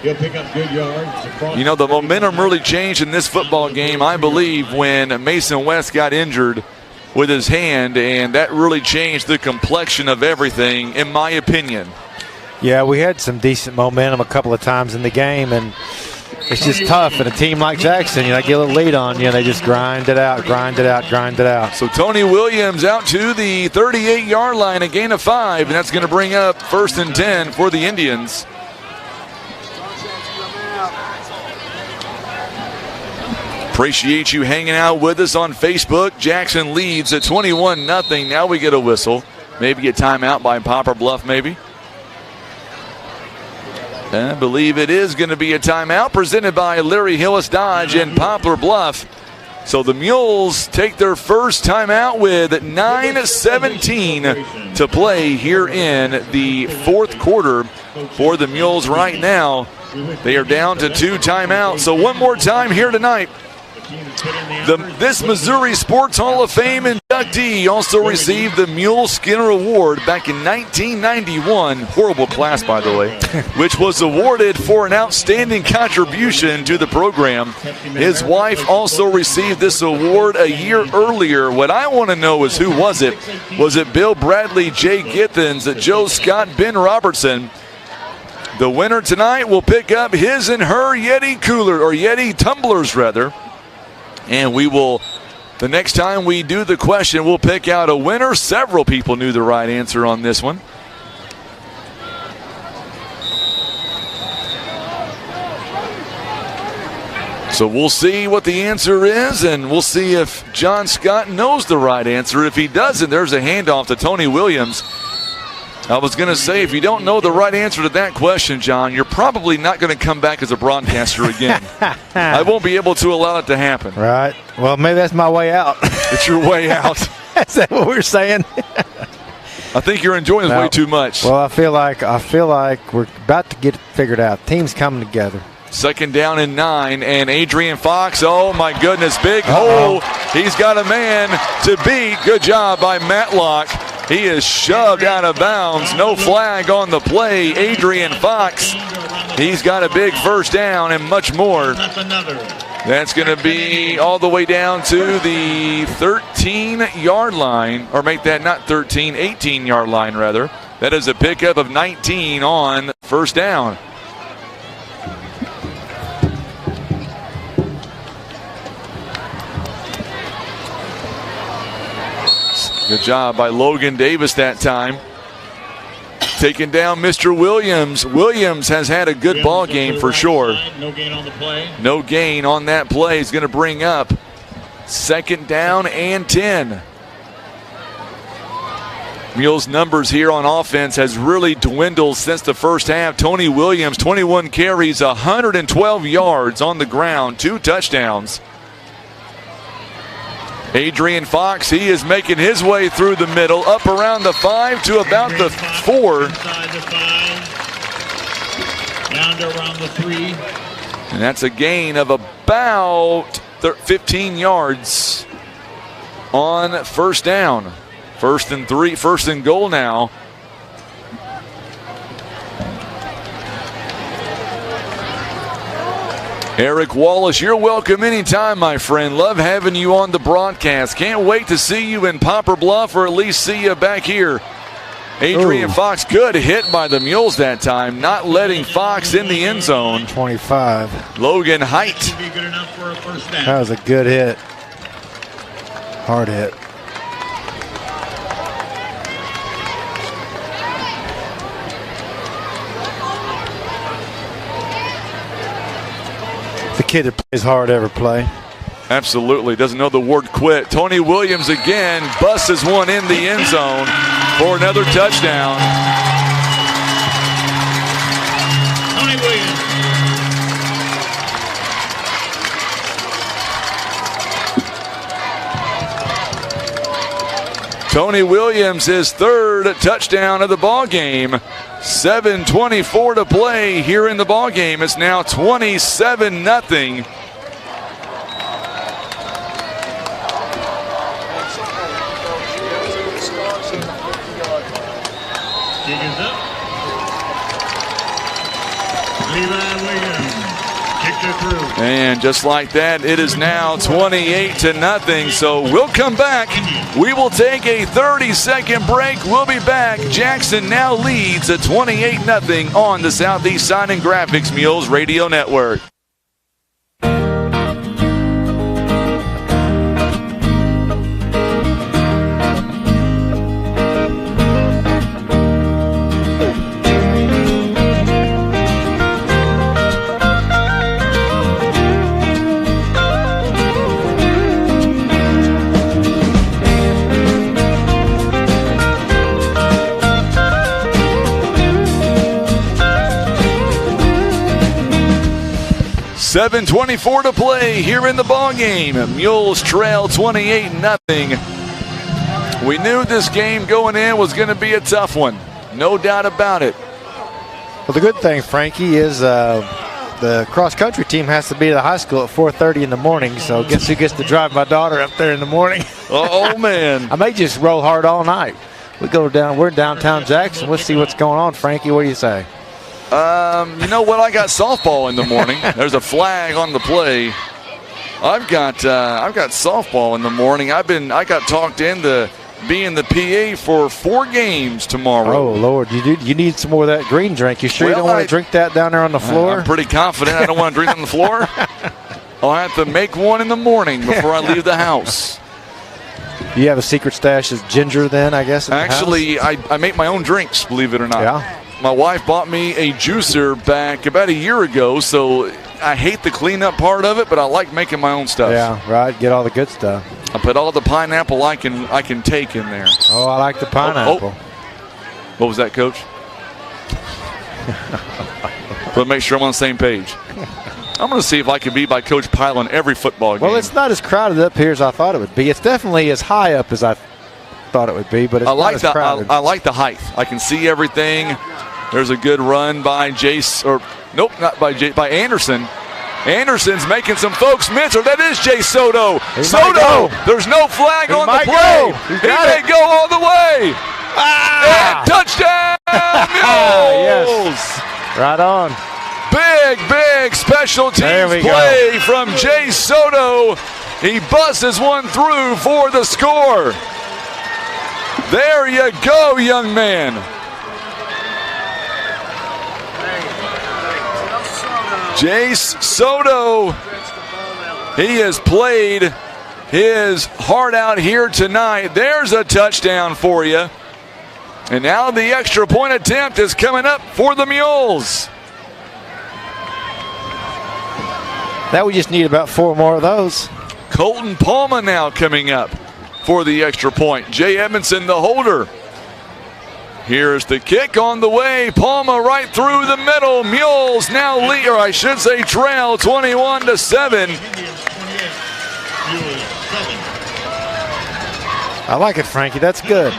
He'll pick up good yards. You know, the momentum really changed in this football game, I believe, when Mason West got injured with his hand, and that really changed the complexion of everything, in my opinion. Yeah, we had some decent momentum a couple of times in the game, and it's just tough. And a team like Jackson, you know, get a little lead on you, they just grind it out, grind it out, grind it out. So Tony Williams out to the 38-yard line, a gain of 5, and that's going to bring up 1st and 10 for the Indians. Appreciate you hanging out with us on Facebook. Jackson leads at 21-0. Now we get a whistle. Maybe a timeout by Poplar Bluff, maybe. I believe it is going to be a timeout presented by Larry Hillis Dodge and Poplar Bluff. So the Mules take their first timeout with 9:17 to play here in the 4th quarter for the Mules right now. They are down to 2 timeouts. So one more time here tonight. This Missouri Sports Hall of Fame inductee also received the Mule Skinner Award back in 1991. Horrible class, by the way, which was awarded for an outstanding contribution to the program. His wife also received this award a year earlier. What I want to know is who was it? Was it Bill Bradley, Jay Githens, Joe Scott, Ben Robertson? The winner tonight will pick up his and her Yeti cooler, or Yeti tumblers, rather. And we will, the next time we do the question, we'll pick out a winner. Several people knew the right answer on this one. So we'll see what the answer is, and we'll see if John Scott knows the right answer. If he doesn't, there's a handoff to Tony Williams. I was going to say, if you don't know the right answer to that question, John, you're probably not going to come back as a broadcaster again. I won't be able to allow it to happen. Right. Well, maybe that's my way out. It's your way out. Is that what we're saying? I think you're enjoying this way too much. Well, I feel like we're about to get it figured out. Team's coming together. 2nd down and 9, and Adrian Fox, oh my goodness, big hole. He's got a man to beat. Good job by Matlock. He is shoved out of bounds. No flag on the play. Adrian Fox, he's got a big 1st down and much more. That's going to be all the way down to the 13-yard line, or make that not 13, 18-yard line rather. That is a pickup of 19 on 1st down. Good job by Logan Davis that time. Taking down Mr. Williams. Williams has had a good ball game for sure. No gain on the play. No gain on that play. He's going to bring up 2nd down and 10. Mules' numbers here on offense has really dwindled since the first half. Tony Williams, 21 carries, 112 yards on the ground, 2 touchdowns. Adrian Fox, he is making his way through the middle, up around the 5 to about the 4. Down to around the 3. And that's a gain of about 15 yards on first down. 1st and 3, 1st and goal now. Eric Wallace, you're welcome anytime, my friend. Love having you on the broadcast. Can't wait to see you in Poplar Bluff, or at least see you back here. Adrian Fox, good hit by the Mules that time, not letting Fox in the end zone. 25. Logan Height. That was a good hit. Hard hit. The kid that plays hard ever play. Absolutely. Doesn't know the word quit. Tony Williams again busts one in the end zone for another touchdown. Tony Williams. Tony Williams, his 3rd touchdown of the ball game. 7:24 to play here in the ball game. It's now 27-0. Kick is up. Levi Williams kicked it through. And just like that, it is now 28-0. So we'll come back. We will take a 30-second break. We'll be back. Jackson now leads at 28-0 on the Southeast Sign and Graphics Mules Radio Network. .7:24 to play here in the ball game. Mules trail 28-0. We knew this game going in was going to be a tough one. No doubt about it. Well, the good thing, Frankie, is the cross-country team has to be at the high school at 4:30 in the morning, so guess who gets to drive my daughter up there in the morning? Oh, man. I may just roll hard all night. We're in downtown Jackson. Let's see what's going on, Frankie. What do you say? You know what? I got softball in the morning. There's a flag on the play. I've got softball in the morning. I got talked into being the PA for 4 games tomorrow. Oh Lord, you need some more of that green drink. You sure you don't want to drink that down there on the floor? I'm pretty confident I don't want to drink on the floor. I'll have to make one in the morning before I leave the house. You have a secret stash of ginger then, I guess? Actually, I make my own drinks, believe it or not. Yeah. My wife bought me a juicer back about a year ago, so I hate the cleanup part of it, but I like making my own stuff. Yeah, right. Get all the good stuff. I put all the pineapple I can take in there. Oh, I like the pineapple. What was that, Coach? But make sure I'm on the same page. I'm going to see if I can be by Coach Pyle in every football game. Well, it's not as crowded up here as I thought it would be. It's definitely as high up as I thought it would be, but it's not as crowded. I like the height. I can see everything. There's a good run by by Anderson. Anderson's making some folks miss, or that is Jay Soto. Soto, there's no flag on the play. He may go all the way. And touchdown, Mules! Yes, right on. Big special teams play from Jay Soto. He busts one through for the score. There you go, young man. Jace Soto, he has played his heart out here tonight. There's a touchdown for you. And now the extra point attempt is coming up for the Mules. Now we just need about 4 more of those. Colton Palma now coming up for the extra point. Jay Edmondson, the holder. Here's the kick on the way. Palma right through the middle. Mules now lead, or I should say trail 21-7. I like it, Frankie. That's good.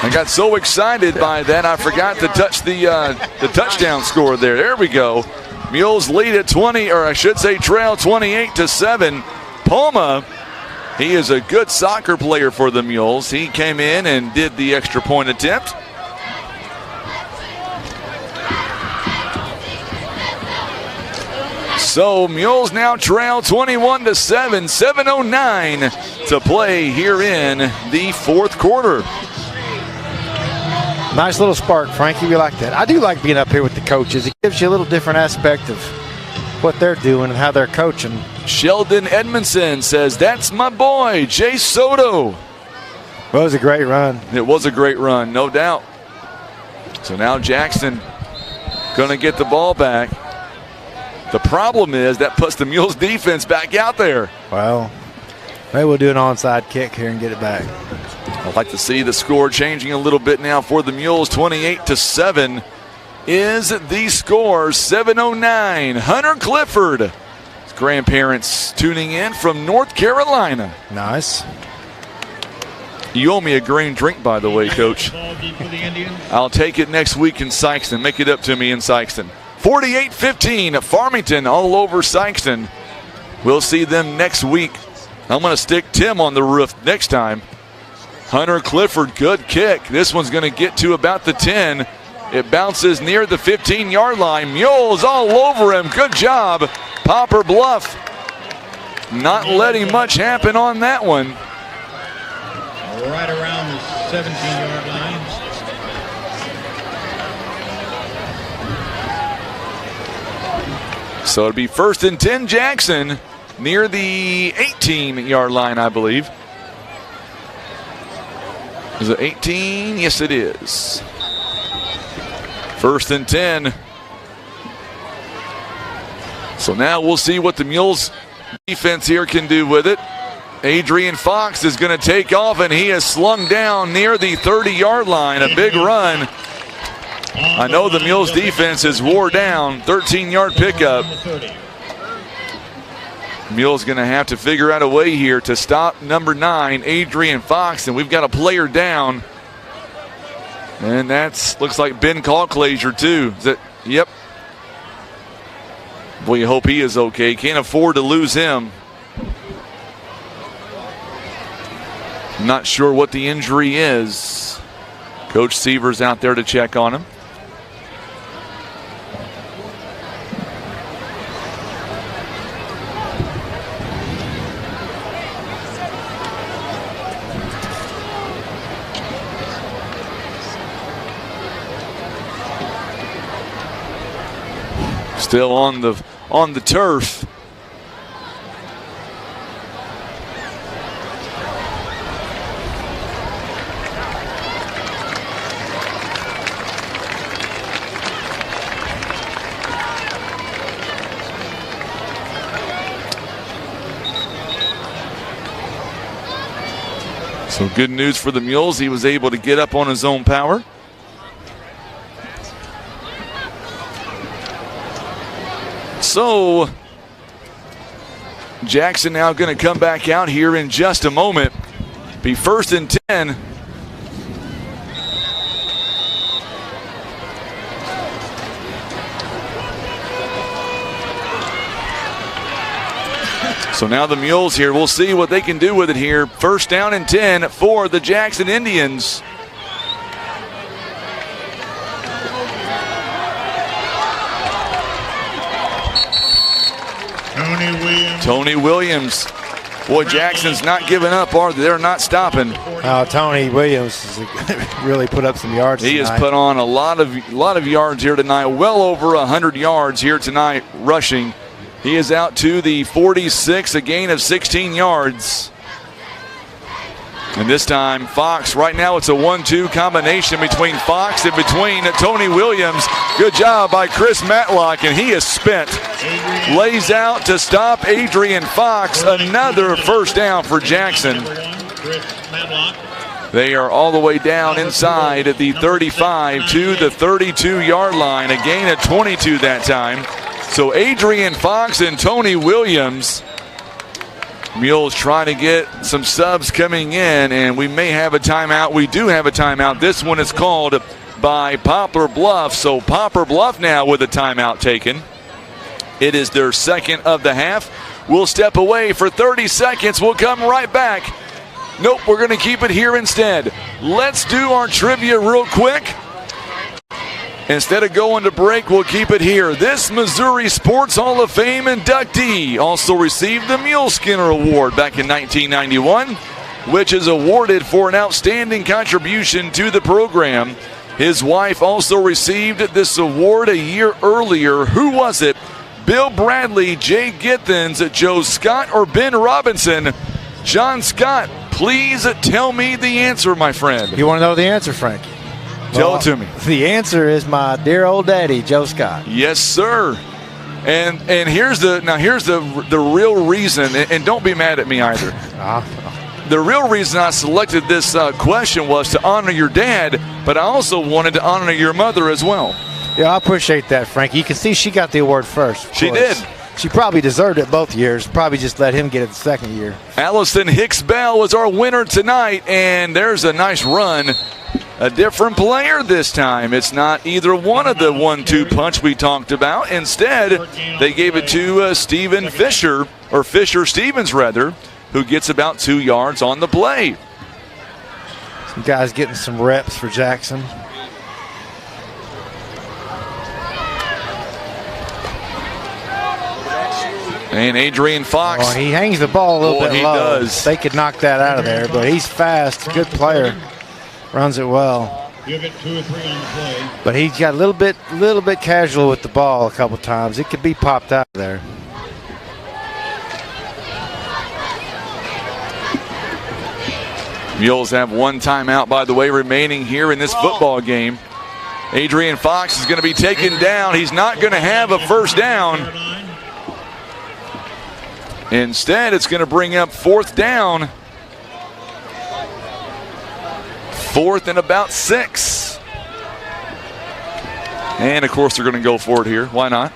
I got so excited by that, I forgot to touch the touchdown score there. There we go. Mules lead at 20, or I should say trail 28-7. Palma, he is a good soccer player for the Mules. He came in and did the extra point attempt. So Mules now trail 21-7, 7:09 to play here in the fourth quarter. Nice little spark, Frankie. We like that. I do like being up here with the coaches. It gives you a little different aspect of what they're doing and how they're coaching. Sheldon Edmondson says, that's my boy, Jay Soto. Well, it was a great run. It was a great run, no doubt. So now Jackson going to get the ball back. The problem is that puts the Mules defense back out there. Well, maybe we'll do an onside kick here and get it back. I'd like to see the score changing a little bit now for the Mules. 28-7 is the score. 7:09. Hunter Clifford. His grandparents tuning in from North Carolina. Nice. You owe me a green drink, by the way, Coach. I'll take it next week in Sykeston. Make it up to me in Sykeston. 48-15. Farmington all over Sykeston. We'll see them next week. I'm going to stick Tim on the roof next time. Hunter Clifford, good kick. This one's going to get to about the 10. It bounces near the 15-yard line. Mules all over him. Good job. Poplar Bluff not letting much happen on that one. Right around the 17-yard line. So it'll be 1st and 10 Jackson near the 18-yard line, I believe. Is it 18? Yes, it is. 1st and 10. So now we'll see what the Mules defense here can do with it. Adrian Fox is going to take off, and he is slung down near the 30-yard line. A big run. I know the Mules defense is wore down. 13-yard pickup. Mules going to have to figure out a way here to stop number 9, Adrian Fox, and we've got a player down. And that looks like Ben Kalklaser too. Is that? Yep. We hope he is okay. Can't afford to lose him. Not sure what the injury is. Coach Seaver's out there to check on him. Still on the turf. So good news for the Mules. He was able to get up on his own power. So Jackson now going to come back out here in just a moment. Be 1st and 10. So now the Mules here, we'll see what they can do with it here. 1st down and 10 for the Jackson Indians. Tony Williams. Boy, Jackson's not giving up, are they? They're not stopping. Tony Williams has really put up some yards He tonight. has put on a lot of yards here tonight. Well over 100 yards here tonight rushing. He is out to the 46, a gain of 16 yards. And this time, Fox, right now it's a 1-2 combination between Fox and between Tony Williams. Good job by Chris Matlock, and he is spent. Lays out to stop Adrian Fox. Another 1st down for Jackson. They are all the way down inside at the 35 to the 32-yard line. A gain of 22 that time. So Adrian Fox and Tony Williams Mules trying to get some subs coming in, and we may have a timeout. We do have a timeout. This one is called by Poplar Bluff. So Poplar Bluff now with a timeout taken. It is their second of the half. We'll step away for 30 seconds. We'll come right back. Nope, we're going to keep it here instead. Let's do our trivia real quick. Instead of going to break, we'll keep it here. This Missouri Sports Hall of Fame inductee also received the Mule Skinner Award back in 1991, which is awarded for an outstanding contribution to the program. His wife also received this award a year earlier. Who was it? Bill Bradley, Jay Githens, Joe Scott, or Ben Robinson? John Scott, please tell me the answer, my friend. You want to know the answer, Frankie? Tell it to me. The answer is my dear old daddy, Joe Scott. Yes, sir. And here's the real reason, and don't be mad at me either. The real reason I selected this question was to honor your dad, but I also wanted to honor your mother as well. Yeah, I appreciate that, Frankie. You can see she got the award first. She did. She probably deserved it both years. Probably just let him get it the second year. Allison Hicks-Bell was our winner tonight, and there's a nice run. A different player this time. It's not either one of the 1-2 punch we talked about. Instead, they gave it to Steven Fisher, or Fisher-Stevens rather, who gets about 2 yards on the play. Some guys getting some reps for Jackson. And Adrian Fox. Oh, he hangs the ball a little bit low. He does. They could knock that out of there, but he's fast. Good player. Runs it well. You'll get 2 or 3 on the play. But he's got a little bit casual with the ball a couple times. It could be popped out there. Mules have 1 timeout, by the way, remaining here in this football game. Adrian Fox is going to be taken down. He's not going to have a first down. Instead, it's going to bring up 4th down. 4th and about 6. And, of course, they're going to go for it here. Why not?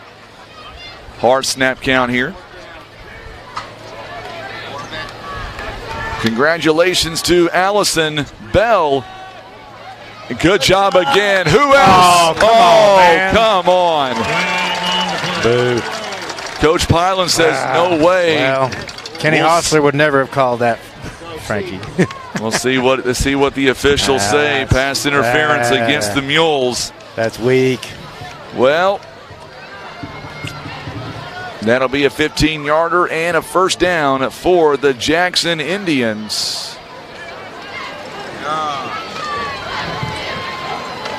Hard snap count here. Congratulations to Allison Bell. Good job again. Who else? Come on. Boo. Coach Pylan says no way. Well, Kenny Hostler would never have called that, Frankie. We'll see what the officials say. Pass interference against the Mules. That's weak. Well, that'll be a 15-yarder and a first down for the Jackson Indians.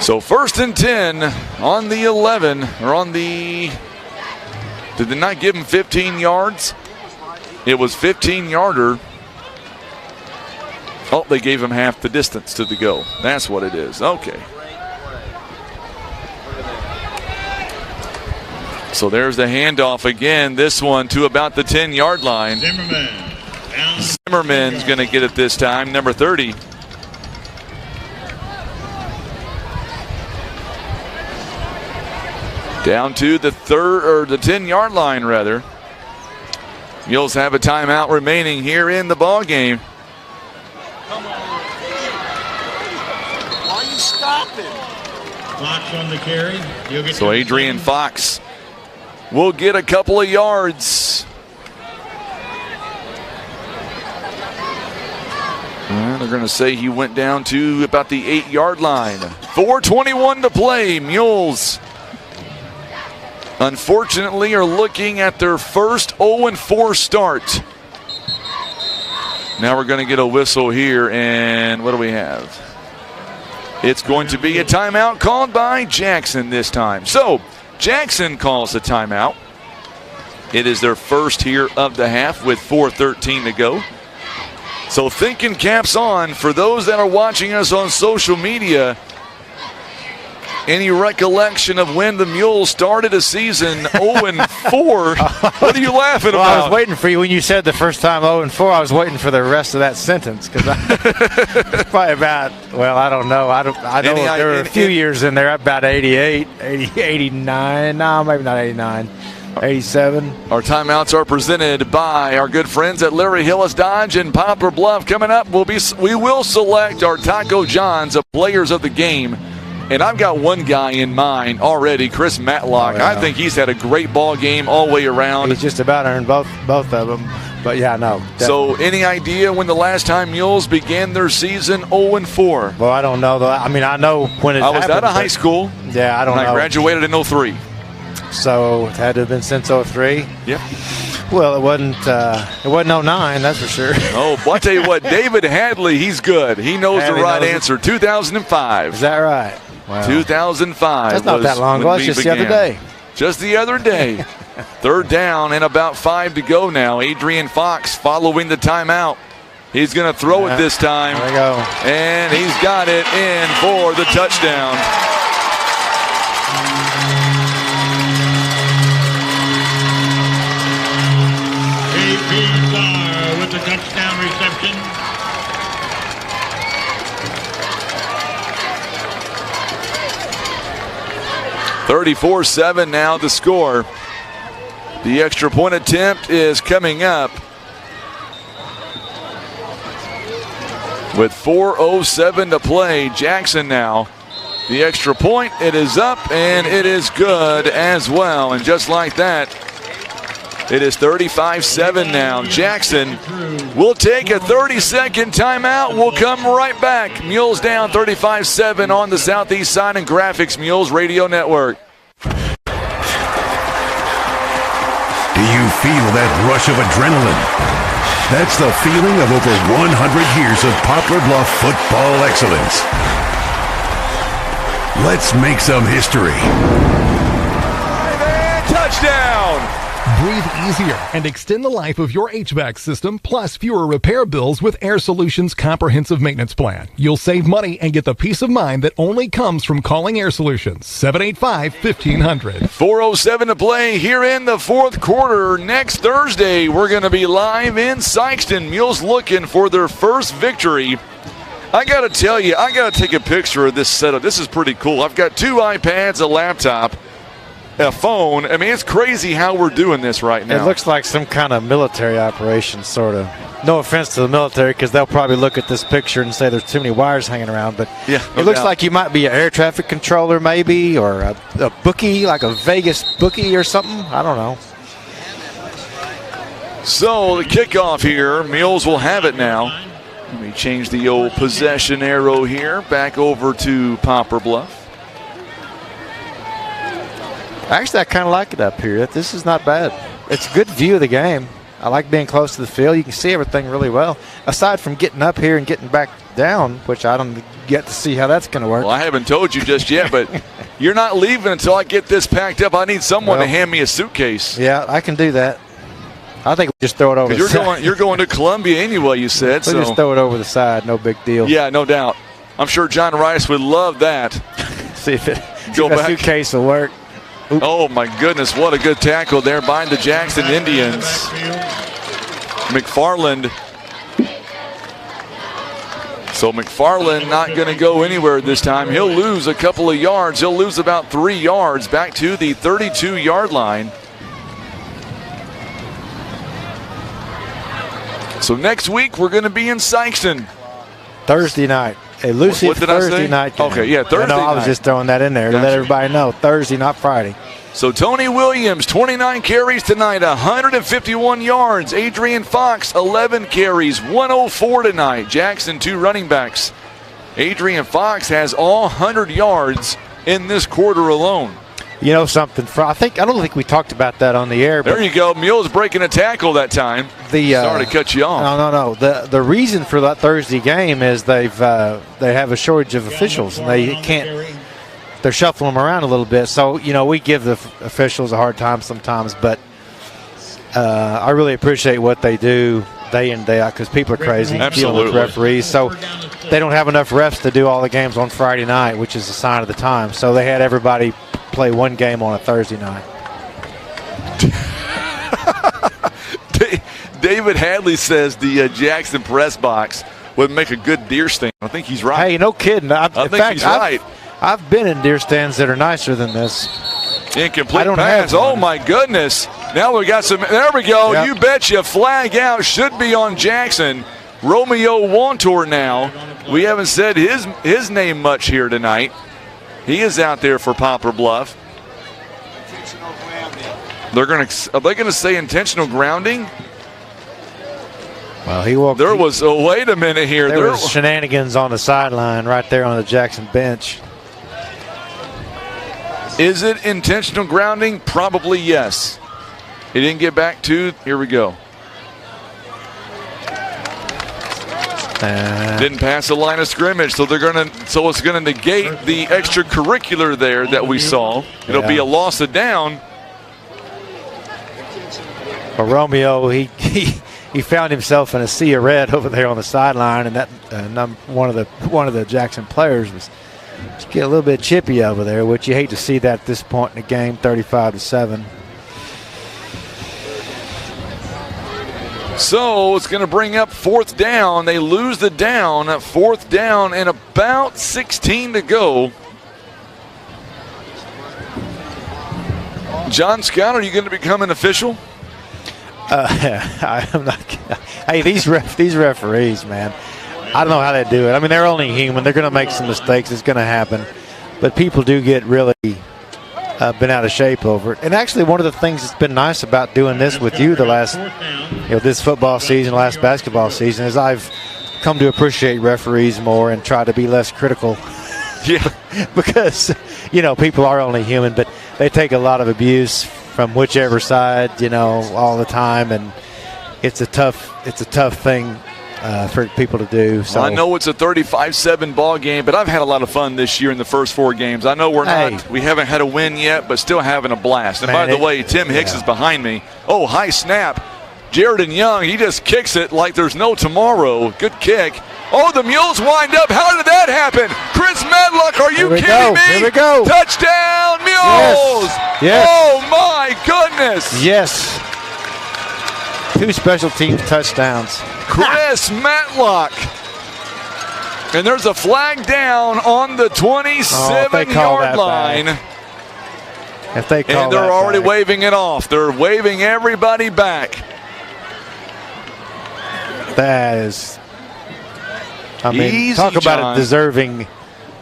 So 1st and 10 on the 11, or on the... Did they not give him 15 yards? It was 15-yarder. Oh, they gave him half the distance to the go. That's what it is. Okay. So there's the handoff again. This one to about the 10-yard line. Zimmerman's going to get it this time, number 30. Down to the 10-yard line, rather. Mules have a timeout remaining here in the ball game. Why are you stopping? Fox on the carry. So Adrian Fox will get a couple of yards. And they're going to say he went down to about the 8-yard line. 4:21 to play. Mules, unfortunately, are looking at their first 0-4 start. Now we're going to get a whistle here, and what do we have? It's going to be a timeout called by Jackson this time. So Jackson calls a timeout. It is their first here of the half with 4:13 to go. So thinking caps on for those that are watching us on social media. Any recollection of when the Mules started a season 0-4? What are you laughing about? I was waiting for you when you said the first time 0-4. I was waiting for the rest of that sentence because it's probably about, well, I don't know. I know there were a few years in there about 88, 89. No, maybe not 89. 87. Our timeouts are presented by our good friends at Larry Hillis Dodge in Poplar Bluff. Coming up, we will select our Taco John's of players of the game. And I've got one guy in mind already, Chris Matlock. Oh, yeah. I think he's had a great ball game all the way around. He's just about earned both of them. But, yeah, no. Definitely. So, any idea when the last time Mules began their season 0-4? Well, I don't know. I mean, I know when it happened. I was out of high school. Yeah, I don't know. I graduated in 03. So, it had to have been since 03? Yep. Well, it wasn't 09, that's for sure. Oh, well, I'll tell you what, David Hadley, he's good. He knows the right answer. 2005. Is that right? Wow. 2005. That's not that long ago. That's just the other day. Just the other day. Third down and about 5 to go now. Adrian Fox following the timeout. He's going to throw it this time. There we go. And he's got it in for the touchdown. A.P. with the touchdown reception. (34-7) now the score. The extra point attempt is coming up with 4:07 to play. Jackson now. The extra point, it is up, and it is good as well. And just like that, it is 35-7 now. Jackson will take a 30-second timeout. We'll come right back. Mules down 35-7 on the Southeast Sign and Graphics Mules Radio Network. Do you feel that rush of adrenaline? That's the feeling of over 100 years of Poplar Bluff football excellence. Let's make some history. And touchdown! Breathe easier and extend the life of your HVAC system, plus fewer repair bills with Air Solutions Comprehensive Maintenance Plan. You'll save money and get the peace of mind that only comes from calling Air Solutions. 785-1500. 4:07 to play here in the fourth quarter. Next Thursday, we're going to be live in Sikeston. Mules looking for their first victory. I got to tell you, I got to take a picture of this setup. This is pretty cool. I've got 2 iPads, a laptop, a phone. I mean, it's crazy how we're doing this right now. It looks like some kind of military operation, sort of. No offense to the military, because they'll probably look at this picture and say there's too many wires hanging around. But yeah, it looks like you might be an air traffic controller, maybe, or a bookie, like a Vegas bookie or something. I don't know. So the kickoff here, Mules will have it now. Let me change the old possession arrow here. Back over to Poplar Bluff. Actually, I kind of like it up here. This is not bad. It's a good view of the game. I like being close to the field. You can see everything really well. Aside from getting up here and getting back down, which I don't get to see how that's going to work. Well, I haven't told you just yet, but you're not leaving until I get this packed up. I need someone to hand me a suitcase. Yeah, I can do that. I think we'll just throw it over the side. You're going to Columbia anyway, you said. We'll just throw it over the side. No big deal. Yeah, no doubt. I'm sure John Rice would love that. see if a suitcase will work. Oop. Oh, my goodness. What a good tackle there by the Jackson Indians. McFarland. So McFarland not going to go anywhere this time. He'll lose a couple of yards. He'll lose about 3 yards back to the 32-yard line. So next week we're going to be in Sikeston. Thursday night. Elusive Thursday night game. Okay, yeah, Thursday night. I was just throwing that in there to let everybody know. Thursday, not Friday. So Tony Williams, 29 carries tonight, 151 yards. Adrian Fox, 11 carries, 104 tonight. Jackson, 2 running backs. Adrian Fox has all 100 yards in this quarter alone. You know something? I don't think we talked about that on the air. There you go. Mules breaking a tackle that time. Sorry to cut you off. No. The reason for that Thursday game is they have a shortage of officials and they can't. They're shuffling them around a little bit. So we give the officials a hard time sometimes, but I really appreciate what they do day in day out because people are crazy dealing with referees. So they don't have enough refs to do all the games on Friday night, which is a sign of the time. So they had everybody play one game on a Thursday night. David Hadley says the Jackson press box would make a good deer stand. I think he's right. Hey, no kidding. I think he's right. I've been in deer stands that are nicer than this. Incomplete pass. Oh, my goodness. Now we got some. There we go. Yep. You betcha. Flag out. Should be on Jackson. Romeo Wantor now. We haven't said his name much here tonight. He is out there for Poplar Bluff. Are they going to say intentional grounding? Well, he walked. There was. Oh, wait a minute here. There was shenanigans on the sideline right there on the Jackson bench. Is it intentional grounding? Probably yes. He didn't get back to. Here we go. Didn't pass the line of scrimmage, so it's gonna negate the extracurricular there that we saw. It'll be a loss of down. Well, Romeo, he found himself in a sea of red over there on the sideline, and that one of the Jackson players was just get a little bit chippy over there, which you hate to see that at this point in the game, 35-7. So it's going to bring up 4th down. They lose the down. 4th down and about 16 to go. John Scott, are you going to become an official? I'm not. Hey, these referees, man. I don't know how they do it. I mean, they're only human. They're going to make some mistakes. It's going to happen. But people do get really been out of shape over it. And actually, one of the things that's been nice about doing this with you the last, this football season, last basketball season, is I've come to appreciate referees more and try to be less critical. Yeah. Because, people are only human, but they take a lot of abuse from whichever side, all the time, and it's a tough thing for people to do. So I know it's a 35-7 ball game, but I've had a lot of fun this year in the first 4 games. I know we haven't had a win yet, but still having a blast. And by the way, Tim Hicks is behind me. Oh, high snap. Jared Young, he just kicks it like there's no tomorrow. Good kick. Oh, the Mules wind up. How did that happen? Chris Medlock, are you kidding me? Here we go. Touchdown, Mules! Yes. Oh, my goodness. Yes. 2 special teams touchdowns. Chris Matlock. And there's a flag down on the 27-yard line. If they call and they're already back. waving it off. They're waving everybody back. That is, Easy, talk about John. a deserving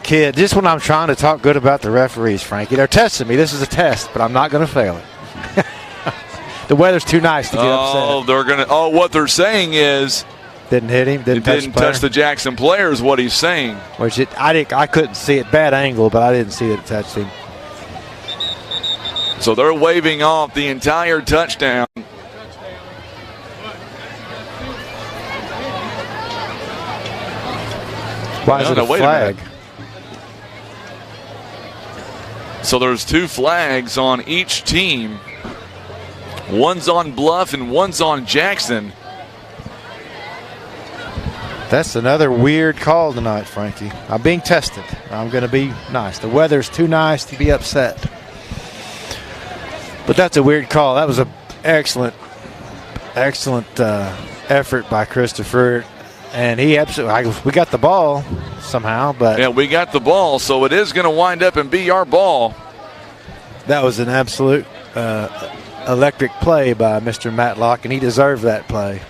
kid. Just when I'm trying to talk good about the referees, Frankie, they're testing me. This is a test, but I'm not going to fail it. The weather's too nice to get upset. What they're saying is didn't hit him. Didn't touch the Jackson player is what he's saying. Which I couldn't see it. Bad angle, but I didn't see that it touched him. So they're waving off the entire touchdown. Why is it a flag? So there's 2 flags on each team. One's on Bluff and one's on Jackson. That's another weird call tonight, Frankie. I'm being tested. I'm going to be nice. The weather's too nice to be upset. But that's a weird call. That was an excellent effort by Christopher. And he absolutely, we got the ball somehow, but yeah, we got the ball, so it is going to wind up and be our ball. That was an absolute electric play by Mr. Matlock, and he deserved that play.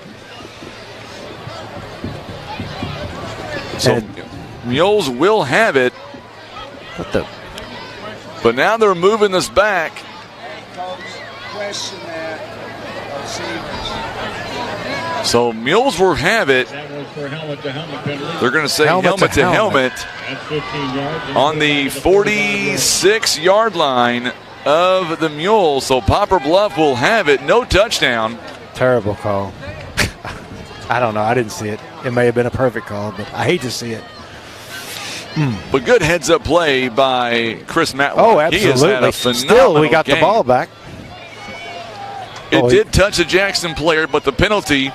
So Mules will have it. But now they're moving this back. So Mules will have it. They're going to say helmet to helmet on the 46-yard line of the Mules. So Poplar Bluff will have it. No touchdown. Terrible call. I don't know. I didn't see it. It may have been a perfect call, but I hate to see it. But good heads-up play by Chris Matlock. Oh, absolutely. He has had a phenomenal Still, we got game. the ball back. It did touch the Jackson player, but the penalty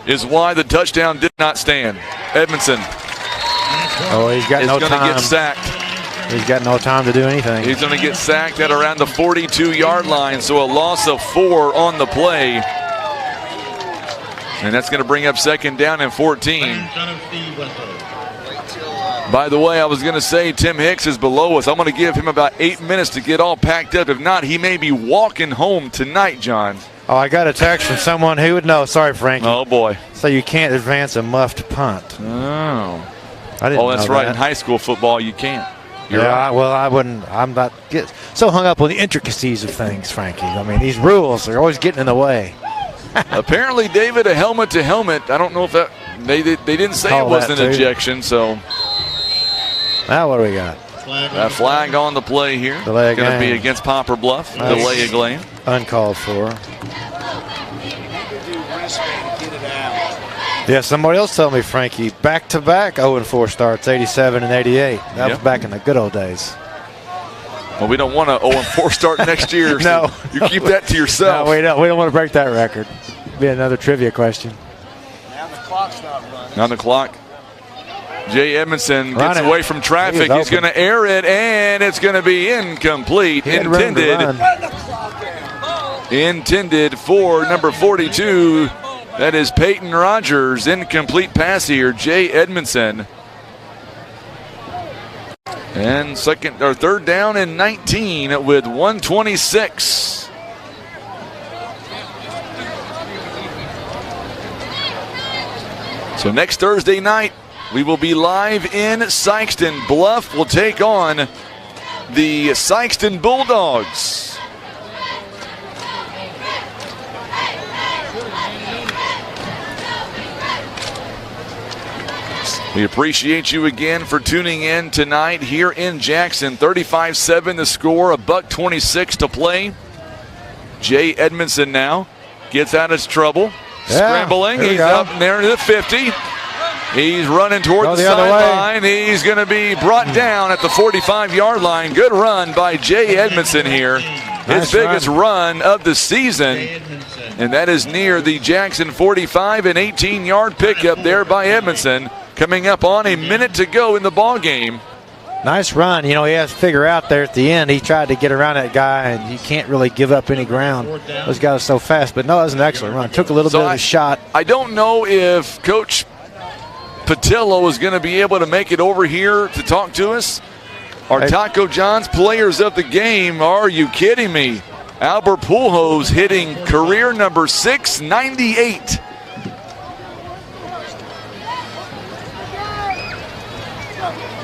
is why the touchdown did not stand. Edmondson he's got no time. He's going to get sacked. He's got no time to do anything. He's going to get sacked at around the 42-yard line, so a loss of 4 on the play. And that's going to bring up 2nd down and 14. By the way, I was going to say Tim Hicks is below us. I'm going to give him about 8 minutes to get all packed up. If not, he may be walking home tonight, John. Oh, I got a text from someone who would know. Sorry, Frankie. Oh, boy. So you can't advance a muffed punt. Oh. I didn't know that's right. that. In high school football, you can't. You're yeah, right. well, I wouldn't. I'm not get so hung up on the intricacies of things, Frankie. I mean, these rules are always getting in the way. Apparently, David, a helmet to helmet. I don't know if that they didn't say it was an ejection. So now what do we got? A flag on the play here. Delay going to be against Poplar Bluff. Delay a game. Uncalled for. Yeah, somebody else told me, Frankie, back-to-back 0-4 starts, 87 and 88. That was back in the good old days. Well, we don't want a 0-4 start next year. No. So you keep that to yourself. No, we don't want to break that record. Be another trivia question. Now the clock's not running. On the clock. Jay Edmondson gets away from traffic. He's going to air it, and it's going to be incomplete. Intended for number 42. That is Peyton Rogers. Incomplete pass here. Jay Edmondson. And third down and 19 with 1:26. So next Thursday night, we will be live in Sikeston. Bluff will take on the Sikeston Bulldogs. We appreciate you again for tuning in tonight here in Jackson. 35-7 the score, $1:26 to play. Jay Edmondson now gets out of trouble. Scrambling. He's up there to the 50. He's running toward the sideline. He's going to be brought down at the 45-yard line. Good run by Jay Edmondson here. His biggest run of the season. And that is near the Jackson 45, an 18-yard pickup there by Edmondson. Coming up on a minute to go in the ball game. Nice run. You know, he has to figure out there at the end. He tried to get around that guy, and you can't really give up any ground. Those guys are so fast. But no, that was an excellent run. Took a little bit of a shot. I don't know if Coach Patillo is going to be able to make it over here to talk to us. Our Taco John's players of the game. Are you kidding me? Albert Pujols hitting career number 698.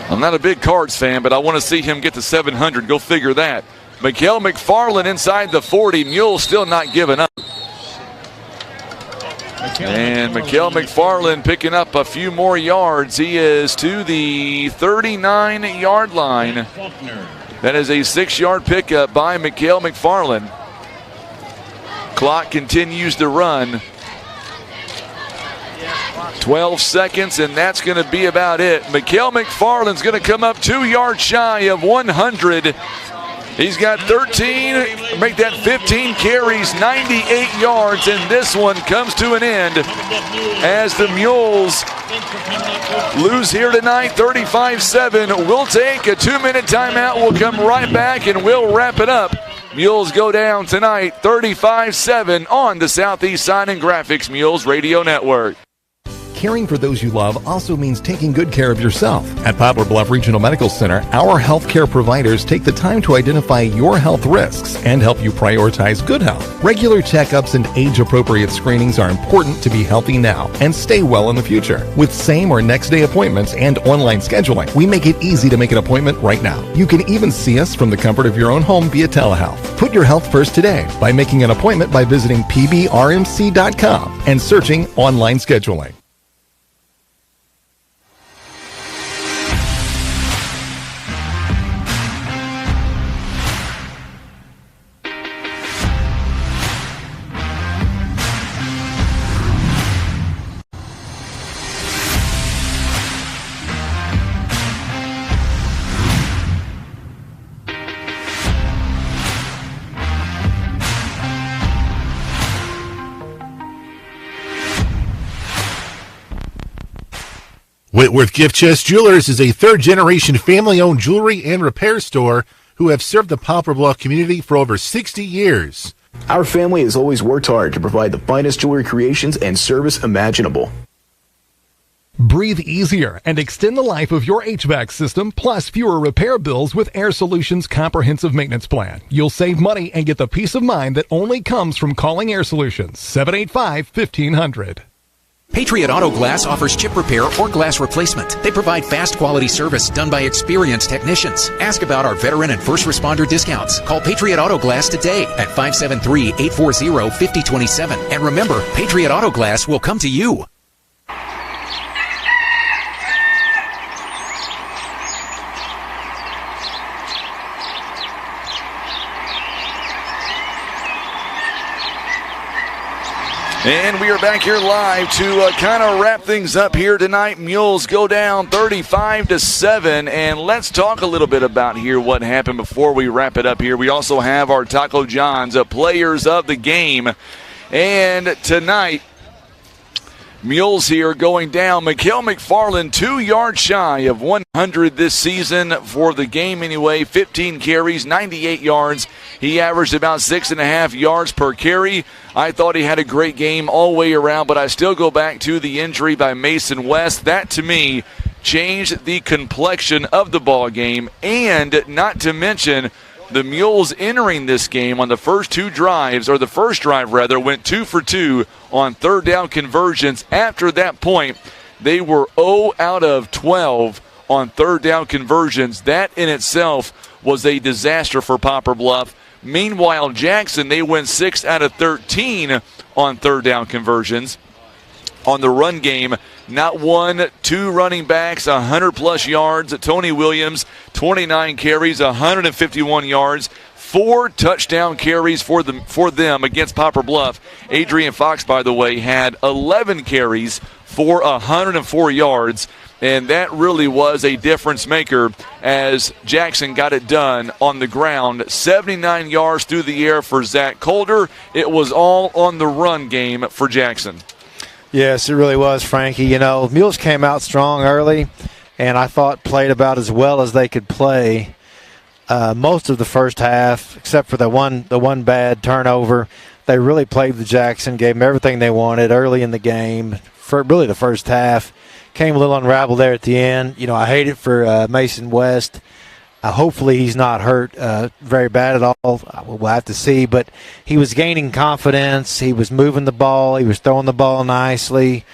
I'm not a big Cards fan, but I want to see him get to 700. Go figure that. Mikael McFarland inside the 40. Mules still not giving up. And Mikael McFarland picking up a few more yards. He is to the 39-yard line. That is a 6-yard pickup by Mikael McFarland. Clock continues to run. 12 seconds, and that's going to be about it. Mikael McFarland's going to come up 2 yards shy of 100. He's got 13, make that 15 carries, 98 yards, and this one comes to an end as the Mules lose here tonight, 35-7. We'll take a 2-minute timeout. We'll come right back, and we'll wrap it up. Mules go down tonight, 35-7 on the Southeast Sign and Graphics Mules Radio Network. Caring for those you love also means taking good care of yourself. At Poplar Bluff Regional Medical Center, our healthcare providers take the time to identify your health risks and help you prioritize good health. Regular checkups and age-appropriate screenings are important to be healthy now and stay well in the future. With same or next day appointments and online scheduling, we make it easy to make an appointment right now. You can even see us from the comfort of your own home via telehealth. Put your health first today by making an appointment by visiting pbrmc.com and searching online scheduling. Whitworth Gift Chest Jewelers is a third-generation family-owned jewelry and repair store who have served the Poplar Bluff community for over 60 years. Our family has always worked hard to provide the finest jewelry creations and service imaginable. Breathe easier and extend the life of your HVAC system, plus fewer repair bills with Air Solutions' comprehensive maintenance plan. You'll save money and get the peace of mind that only comes from calling Air Solutions. 785-1500. Patriot Auto Glass offers chip repair or glass replacement. They provide fast quality service done by experienced technicians. Ask about our veteran and first responder discounts. Call Patriot Auto Glass today at 573-840-5027. And remember, Patriot Auto Glass will come to you. And we are back here live to kind of wrap things up here tonight. Mules go down 35-7, and let's talk a little bit about here what happened before we wrap it up here. We also have our Taco John's players of the game, and tonight Mules here going down. Mikael McFarland 2 yards shy of 100 this season for the game anyway. 15 carries, 98 yards. He averaged about 6.5 yards per carry. I thought he had a great game all the way around, but I still go back to the injury by Mason West. That, to me, changed the complexion of the ball game, and not to mention the Mules entering this game on the first two drives, or the first drive rather, went 2 for 2 on third down conversions. After that point, they were 0 out of 12 on third down conversions. That in itself was a disaster for Poplar Bluff. Meanwhile, Jackson, they went 6 out of 13 on third down conversions. On the run game, not one, two running backs, 100-plus yards. Tony Williams, 29 carries, 151 yards. 4 touchdown carries for them against Poplar Bluff. Adrian Fox, by the way, had 11 carries for 104 yards. And that really was a difference maker as Jackson got it done on the ground. 79 yards through the air for Zach Calder. It was all on the run game for Jackson. Yes, it really was, Frankie. You know, Mules came out strong early, and I thought played about as well as they could play most of the first half, except for the one bad turnover. They really played the Jackson, gave them everything they wanted early in the game, for really the first half. Came a little unraveled there at the end. You know, I hate it for Mason West. Hopefully he's not hurt very bad at all. We'll have to see. But he was gaining confidence. He was moving the ball. He was throwing the ball nicely.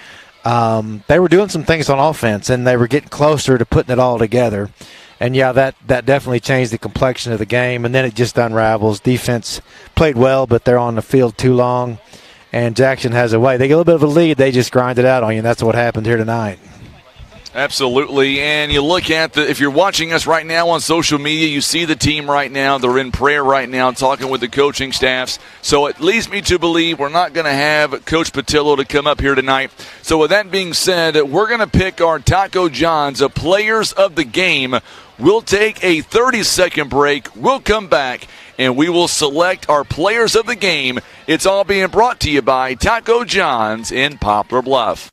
They were doing some things on offense, and they were getting closer to putting it all together. And, yeah, that definitely changed the complexion of the game. And then it just unravels. Defense played well, but they're on the field too long. And Jackson has a way. They get a little bit of a lead. They just grind it out on you, and that's what happened here tonight. Absolutely, and you look at if you're watching us right now on social media, you see the team right now. They're in prayer right now, talking with the coaching staffs. So it leads me to believe we're not going to have Coach Patillo to come up here tonight. So with that being said, we're going to pick our Taco John's players of the game. We'll take a 30-second break. We'll come back, and we will select our players of the game. It's all being brought to you by Taco John's in Poplar Bluff.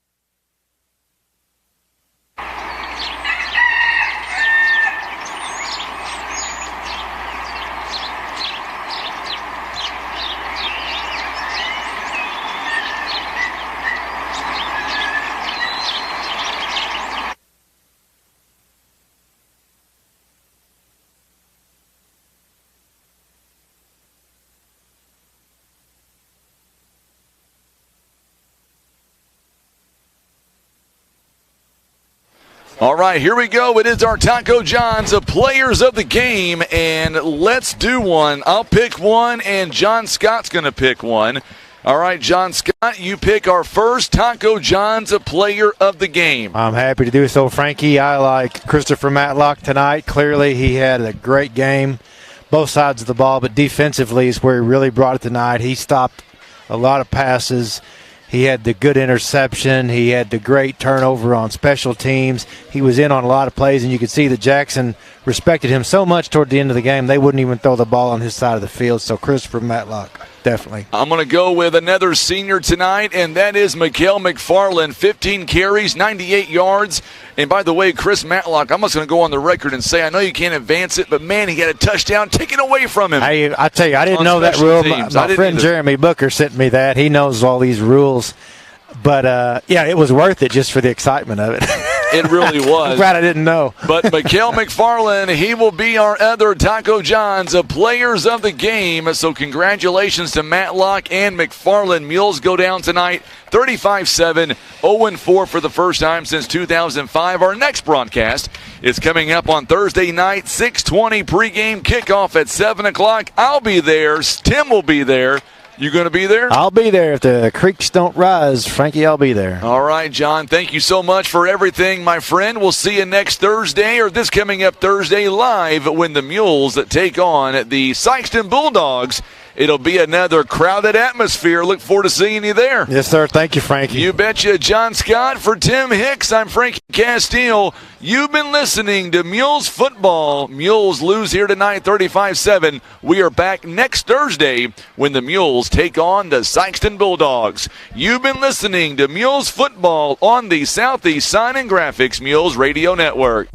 All right, here we go. It is our Taco John's players of the game, and let's do one. I'll pick one, and John Scott's going to pick one. All right, John Scott, you pick our first Taco John's player of the game. I'm happy to do so, Frankie. I like Christopher Matlock tonight. Clearly, he had a great game, both sides of the ball, but defensively is where he really brought it tonight. He stopped a lot of passes. He had the good interception. He had the great turnover on special teams. He was in on a lot of plays, and you could see that Jackson respected him so much toward the end of the game, they wouldn't even throw the ball on his side of the field. So Christopher Matlock, definitely. I'm going to go with another senior tonight, and that is Mikael McFarland. 15 carries, 98 yards. And by the way, Chris Matlock, I'm just going to go on the record and say, I know you can't advance it, but man, he got a touchdown taken away from him. Hey, I tell you, I didn't know that rule. My friend Jeremy Booker sent me that. He knows all these rules. But, yeah, it was worth it just for the excitement of it. It really was. I'm glad I didn't know. But Mikael McFarland, he will be our other Taco John's players of the game. So congratulations to Matlock and McFarland. Mules go down tonight 35-7, 0-4 for the first time since 2005. Our next broadcast is coming up on Thursday night, 6:20 pregame kickoff at 7 o'clock. I'll be there. Tim will be there. You going to be there? I'll be there. If the creeks don't rise, Frankie, I'll be there. All right, John. Thank you so much for everything, my friend. We'll see you next Thursday or this coming up Thursday live when the Mules take on the Sykeston Bulldogs. It'll be another crowded atmosphere. Look forward to seeing you there. Yes, sir. Thank you, Frankie. You betcha. John Scott for Tim Hicks. I'm Frankie Castile. You've been listening to Mules Football. Mules lose here tonight 35-7. We are back next Thursday when the Mules take on the Sykeston Bulldogs. You've been listening to Mules Football on the Southeast Sign and Graphics Mules Radio Network.